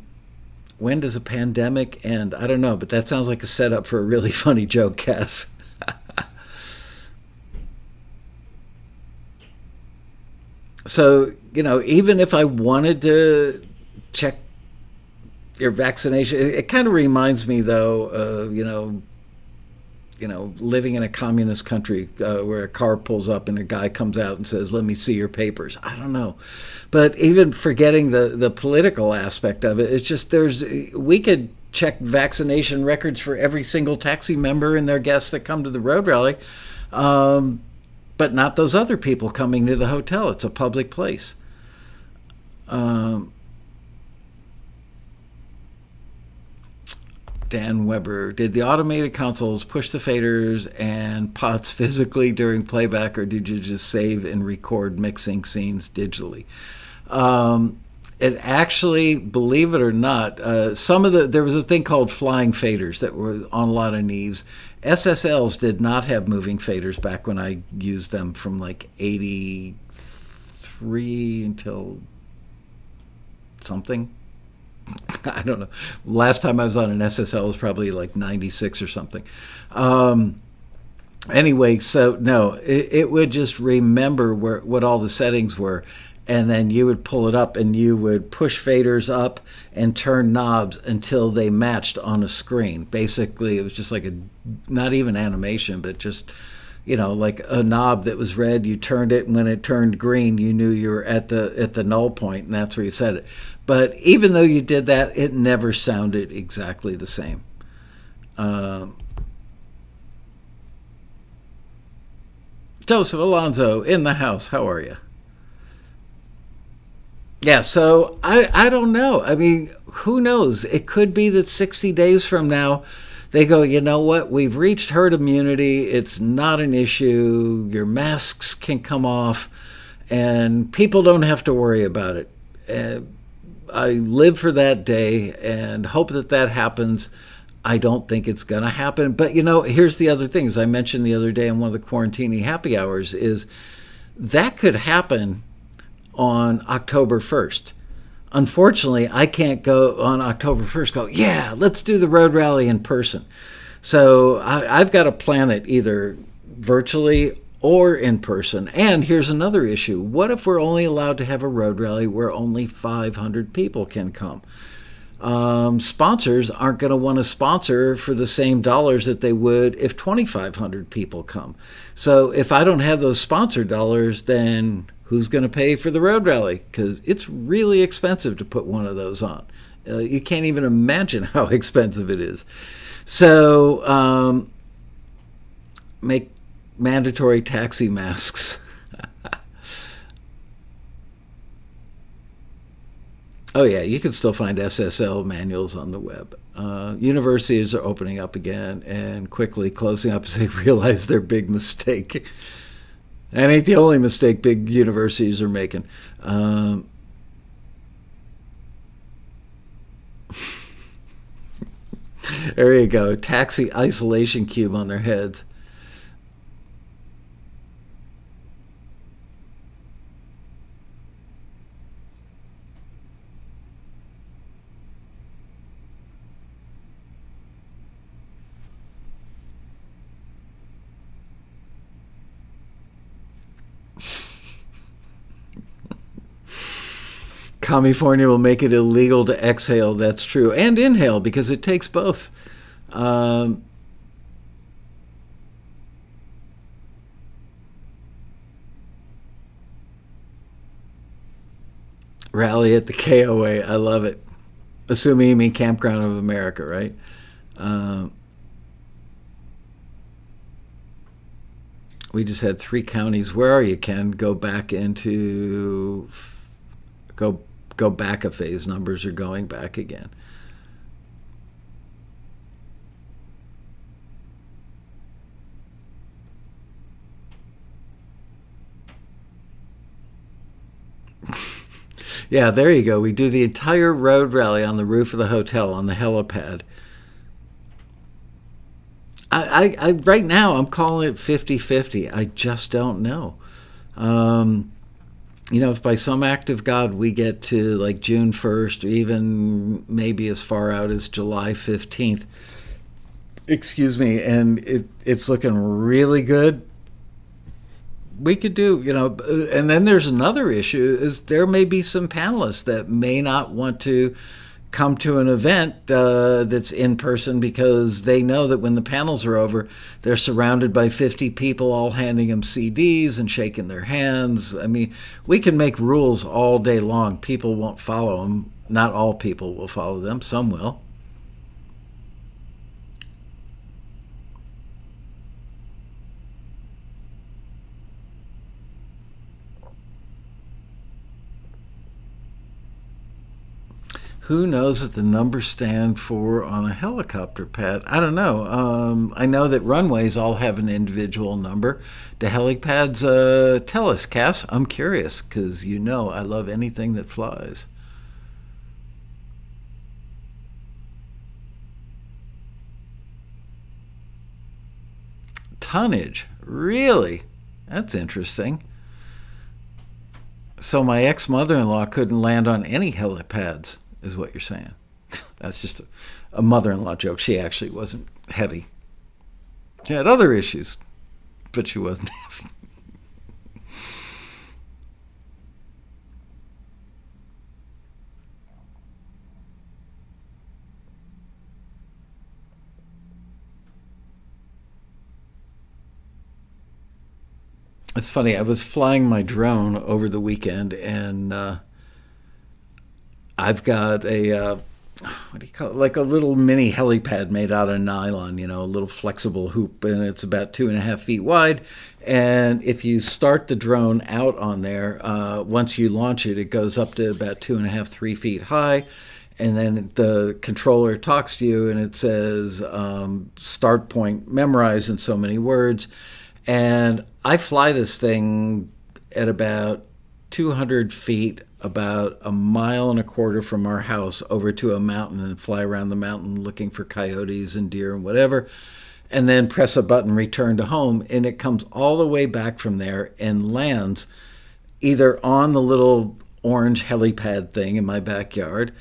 does a pandemic end? I don't know, but that sounds like a setup for a really funny joke, Cass. So, even if I wanted to check your vaccination, it kind of reminds me, though, of, living in a communist country where a car pulls up and a guy comes out and says, "Let me see your papers." I don't know. But even forgetting the political aspect of it, it's just we could check vaccination records for every single taxi member and their guests that come to the road rally, but not those other people coming to the hotel. It's a public place. Dan Weber, did the automated consoles push the faders and pots physically during playback, or did you just save and record mixing scenes digitally? It actually, believe it or not, there was a thing called flying faders that were on a lot of Neves. SSLs did not have moving faders back when I used them from like 83 until something. I don't know. Last time I was on an SSL was probably like 96 or something. Anyway, so no, it would just remember what all the settings were, and then you would pull it up and you would push faders up and turn knobs until they matched on a screen. Basically, it was just like not even animation, but just, like a knob that was red, you turned it, and when it turned green, you knew you were at the null point, and that's where you set it. But even though you did that, it never sounded exactly the same. Joseph Alonso in the house. How are you? Yeah, so I don't know. I mean, who knows? It could be that 60 days from now, they go, you know what? We've reached herd immunity. It's not an issue. Your masks can come off, and people don't have to worry about it. I live for that day and hope that that happens. I don't think it's going to happen. But, here's the other thing. As I mentioned the other day in one of the Quarantini happy hours, is that could happen on October 1st. Unfortunately, I can't go on October 1st, yeah, let's do the road rally in person. So I've got to plan it either virtually or in person. And here's another issue. What if we're only allowed to have a road rally where only 500 people can come? Sponsors aren't going to want to sponsor for the same dollars that they would if 2,500 people come. So if I don't have those sponsor dollars, then who's going to pay for the road rally? Because it's really expensive to put one of those on. You can't even imagine how expensive it is. So make mandatory taxi masks. Oh, yeah, you can still find SSL manuals on the web. Universities are opening up again and quickly closing up as they realize their big mistake. That ain't the only mistake big universities are making. There you go. Taxi isolation cube on their heads. California will make it illegal to exhale. That's true. And inhale, because it takes both. Rally at the KOA. I love it. Assuming you mean Campground of America, right? We just had 3 counties. Where are you, Ken? Go back back a phase. Numbers are going back again. Yeah, there you go. We do the entire road rally on the roof of the hotel on the helipad. I right now I'm calling it 50-50. I just don't know. If by some act of God we get to like June 1st or even maybe as far out as July 15th, and it's looking really good, we could do, and then there's another issue is there may be some panelists that may not want to come to an event that's in person because they know that when the panels are over, they're surrounded by 50 people all handing them CDs and shaking their hands. I mean, we can make rules all day long. People won't follow them. Not all people will follow them. Some will. Who knows what the numbers stand for on a helicopter pad? I don't know. I know that runways all have an individual number. Do helipads tell us, Cass? I'm curious because I love anything that flies. Tonnage? Really? That's interesting. So my ex-mother-in-law couldn't land on any helipads, is what you're saying. That's just a mother-in-law joke. She actually wasn't heavy. She had other issues, but she wasn't heavy. It's funny, I was flying my drone over the weekend, and I've got a, what do you call it, like a little mini helipad made out of nylon, a little flexible hoop, and it's about 2.5 feet wide. And if you start the drone out on there, once you launch it, it goes up to about 2.5, 3 feet high. And then the controller talks to you, and it says, start point memorized in so many words. And I fly this thing at about 200 feet, about a mile and a quarter from our house, over to a mountain and fly around the mountain looking for coyotes and deer and whatever, and then press a button, return to home, and it comes all the way back from there and lands either on the little orange helipad thing in my backyard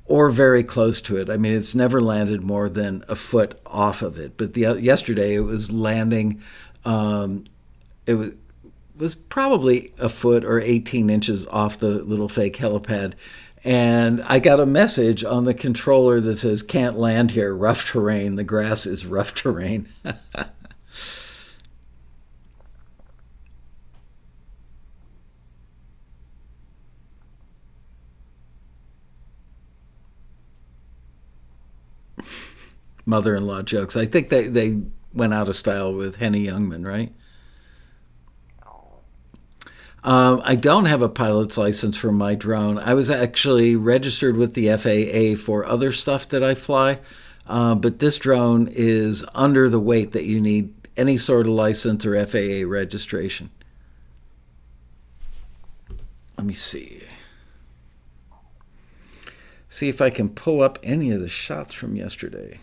or very close to it. I mean, it's never landed more than a foot off of it. But yesterday it was landing, it was probably a foot or 18 inches off the little fake helipad. And I got a message on the controller that says, "Can't land here, rough terrain. The grass is rough terrain." Mother-in-law jokes. I think they went out of style with Henny Youngman, right? I don't have a pilot's license for my drone. I was actually registered with the FAA for other stuff that I fly, but this drone is under the weight that you need any sort of license or FAA registration. Let me see. See if I can pull up any of the shots from yesterday.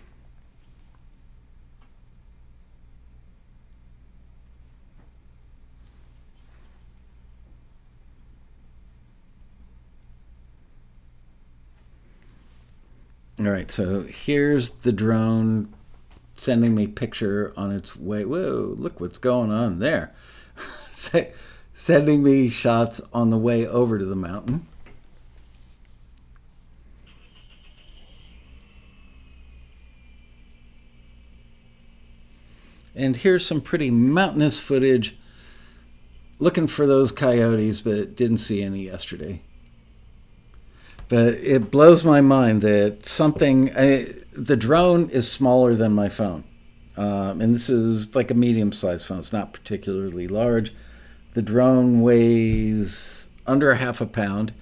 All right, so here's the drone sending me picture on its way. Whoa, look what's going on there. Sending me shots on the way over to the mountain. And here's some pretty mountainous footage. Looking for those coyotes, but didn't see any yesterday. But it blows my mind that the drone is smaller than my phone. And this is like a medium-sized phone. It's not particularly large. The drone weighs under half a pound.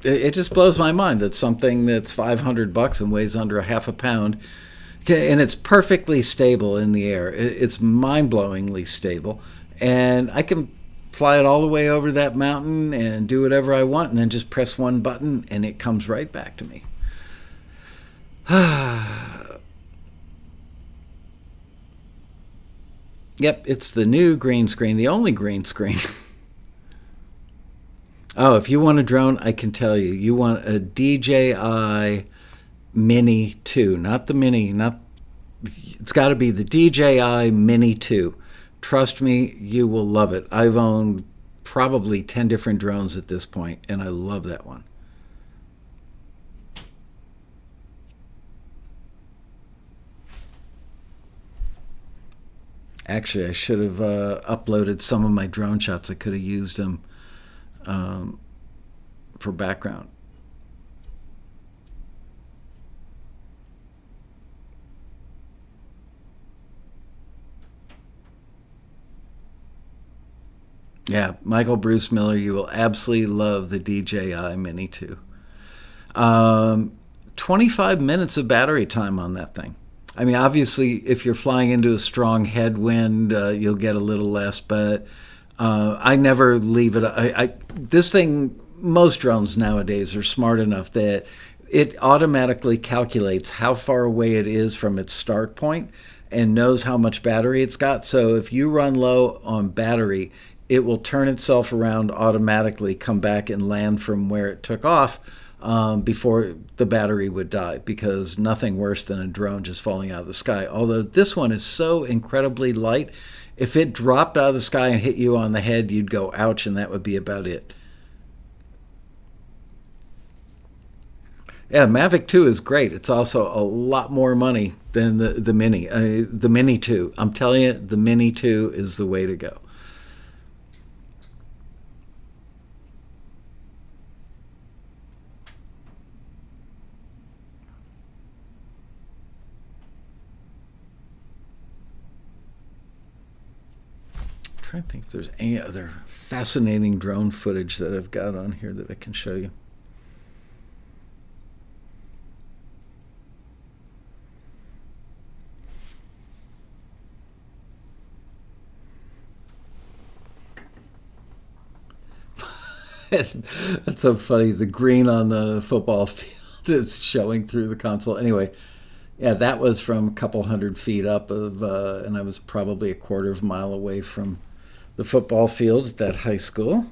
It just blows my mind that something that's $500 and weighs under a half a pound, and it's perfectly stable in the air. It's mind-blowingly stable. And I can fly it all the way over that mountain and do whatever I want, and then just press one button and it comes right back to me. Yep, it's the new green screen, the only green screen. Oh, if you want a drone, I can tell you. You want a DJI Mini 2, not the Mini, it's got to be the DJI Mini 2. Trust me, you will love it. I've owned probably 10 different drones at this point, and I love that one. Actually, I should have uploaded some of my drone shots. I could have used them for background. Yeah, Michael Bruce Miller, you will absolutely love the DJI Mini 2. 25 minutes of battery time on that thing. I mean, obviously, if you're flying into a strong headwind, you'll get a little less, but I never leave it. This thing, most drones nowadays are smart enough that it automatically calculates how far away it is from its start point and knows how much battery it's got. So if you run low on battery, it will turn itself around automatically, come back and land from where it took off before the battery would die, because nothing worse than a drone just falling out of the sky. Although this one is so incredibly light, if it dropped out of the sky and hit you on the head, you'd go ouch, and that would be about it. Yeah, Mavic 2 is great. It's also a lot more money than the Mini. The Mini 2. I'm telling you, the Mini 2 is the way to go. I'm trying to think if there's any other fascinating drone footage that I've got on here that I can show you. That's so funny. The green on the football field is showing through the console. Anyway, yeah, that was from a couple hundred feet up of, and I was probably a quarter of a mile away from the football field at that high school.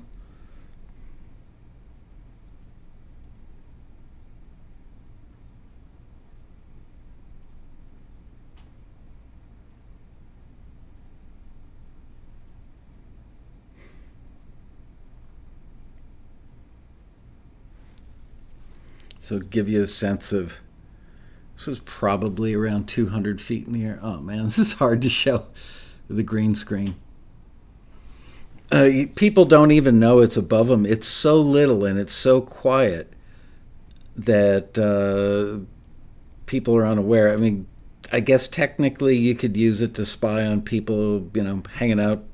So give you a sense of, this was probably around 200 feet in the air. Oh man, this is hard to show with a green screen. People don't even know it's above them. It's so little and it's so quiet that people are unaware. I mean, I guess technically you could use it to spy on people, hanging out.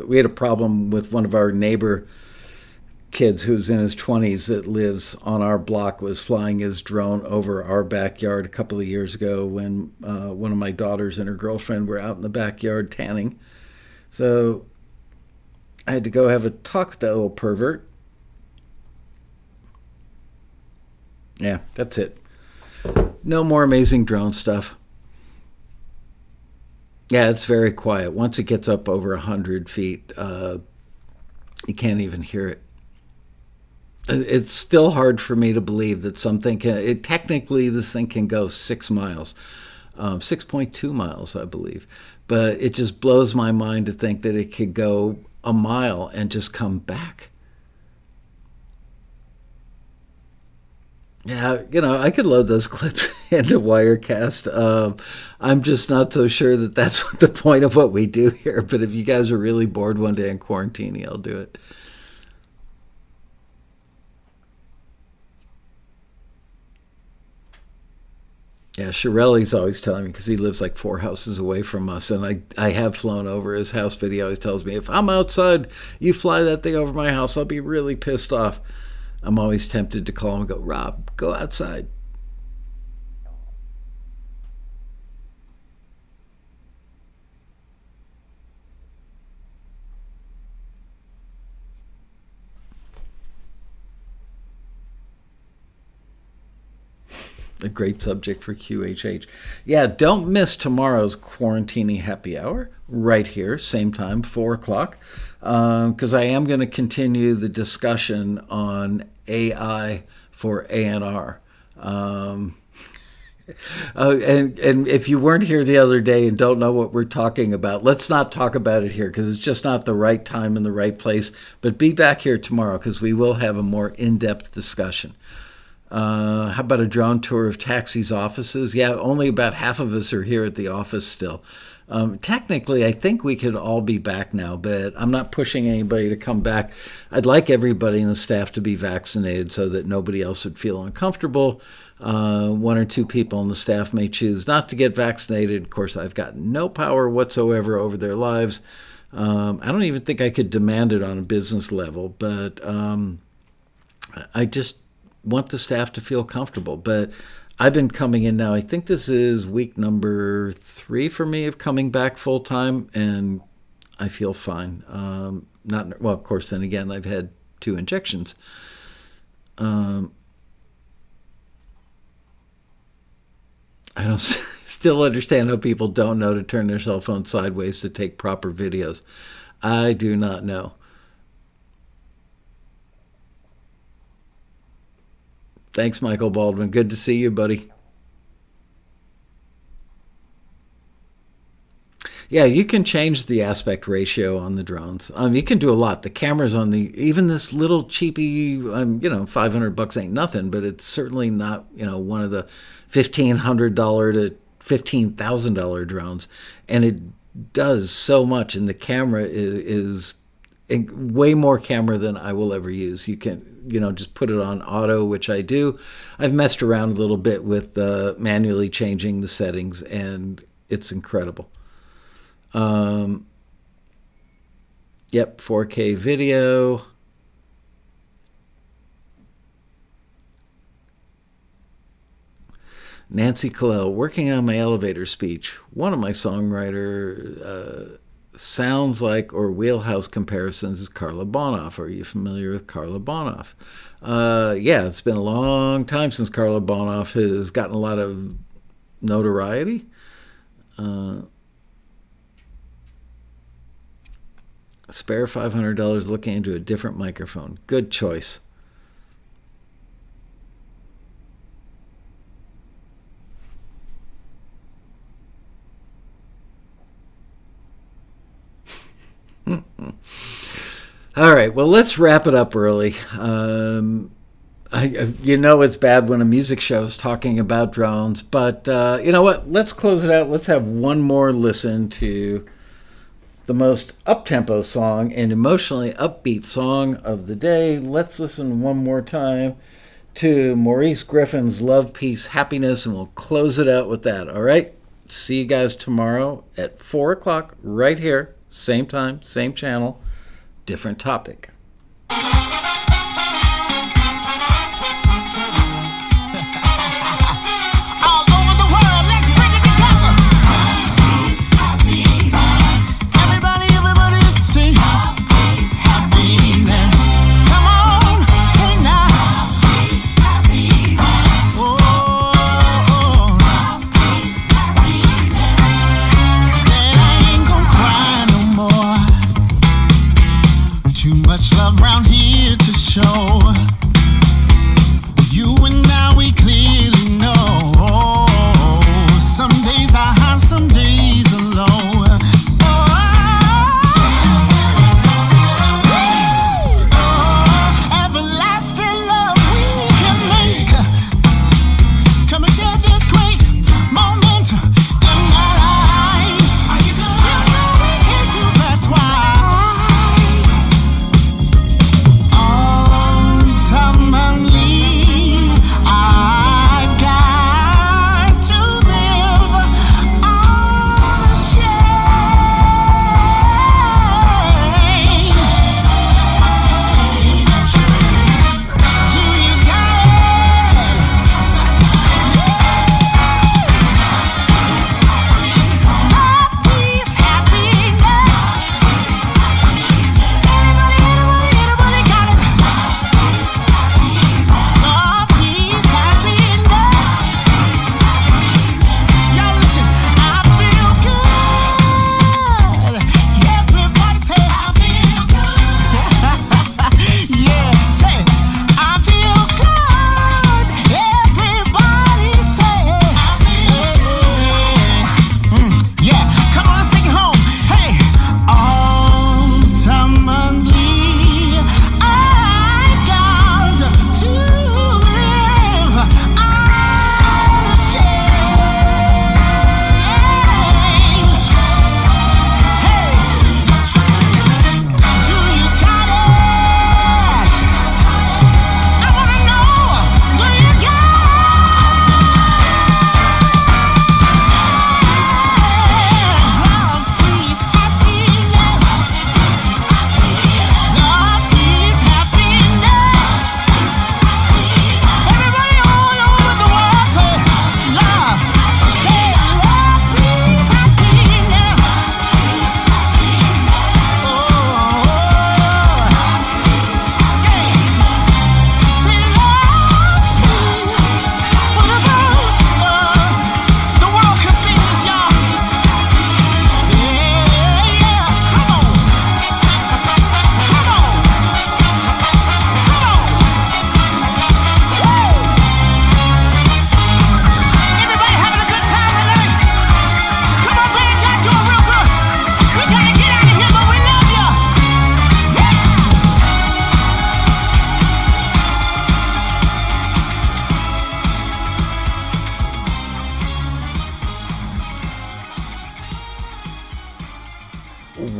We had a problem with one of our neighbor kids who's in his 20s that lives on our block was flying his drone over our backyard a couple of years ago when one of my daughters and her girlfriend were out in the backyard tanning. So I had to go have a talk with that little pervert. Yeah, that's it. No more amazing drone stuff. Yeah, it's very quiet. Once it gets up over 100 feet, you can't even hear it. It's still hard for me to believe that something can, technically this thing can go 6 miles, 6.2 miles, I believe. But it just blows my mind to think that it could go a mile and just come back. Yeah, I could load those clips into Wirecast. I'm just not so sure that that's what the point of what we do here. But if you guys are really bored one day in quarantine, I'll do it. Yeah, Shirelli's always telling me, because he lives like 4 houses away from us, and I have flown over his house, but he always tells me, if I'm outside, you fly that thing over my house, I'll be really pissed off. I'm always tempted to call him and go, Rob, go outside. A great subject for QHH. Yeah, don't miss tomorrow's Quarantini Happy Hour right here, same time, 4 o'clock, because I am going to continue the discussion on AI for ANR. And if you weren't here the other day and don't know what we're talking about, let's not talk about it here because it's just not the right time and the right place. But be back here tomorrow because we will have a more in-depth discussion. How about a drone tour of Taxi's offices? Yeah, only about half of us are here at the office still. Technically, I think we could all be back now, but I'm not pushing anybody to come back. I'd like everybody in the staff to be vaccinated so that nobody else would feel uncomfortable. 1 or 2 people on the staff may choose not to get vaccinated. Of course, I've got no power whatsoever over their lives. I don't even think I could demand it on a business level, but I just want the staff to feel comfortable. But I've been coming in now. I think this is week number 3 for me of coming back full time, and I feel fine. Well, of course, then again, I've had 2 injections. I don't still understand how people don't know to turn their cell phone sideways to take proper videos. I do not know. Thanks, Michael Baldwin. Good to see you, buddy. Yeah, you can change the aspect ratio on the drones. You can do a lot. The cameras on even this little cheapy, $500 ain't nothing, but it's certainly not, one of the $1,500 to $15,000 drones. And it does so much, and the camera is way more camera than I will ever use. You can, just put it on auto, which I do. I've messed around a little bit with manually changing the settings, and it's incredible. Yep, 4K video. Nancy Callell, working on my elevator speech. One of my songwriter sounds like, or wheelhouse comparisons, is Carla Bonoff. Are you familiar with Carla Bonoff? Yeah, it's been a long time since Carla Bonoff has gotten a lot of notoriety. Spare $500 looking into a different microphone. Good choice. All right, well, let's wrap it up early. It's bad when a music show is talking about drones, but you know what? Let's close it out. Let's have one more listen to the most up-tempo song and emotionally upbeat song of the day. Let's listen one more time to Maurice Griffin's Love, Peace, Happiness, and we'll close it out with that. All right? See you guys tomorrow at 4 o'clock right here. Same time, same channel, different topic. Much love round here to show. You and I, we clearly know. Some days are high, some days are low. Everlasting love we can make. Come and share this great moment in my life. You know we can't do that twice. I've got to live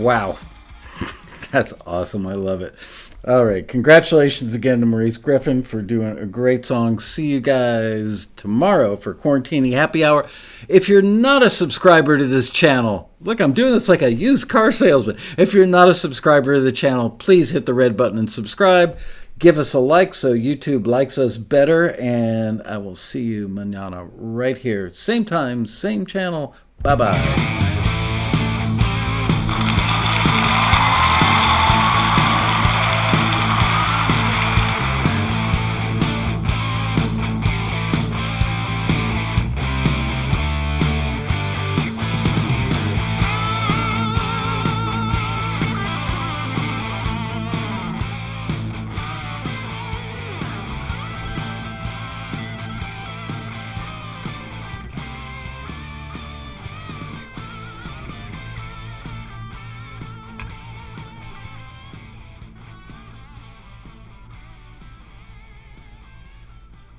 Wow. That's awesome. I love it. All right. Congratulations again to Maurice Griffin for doing a great song. See you guys tomorrow for Quarantini Happy Hour. If you're not a subscriber to this channel, look, I'm doing this like a used car salesman. If you're not a subscriber to the channel, please hit the red button and subscribe. Give us a like so YouTube likes us better. And I will see you mañana right here. Same time, same channel. Bye-bye.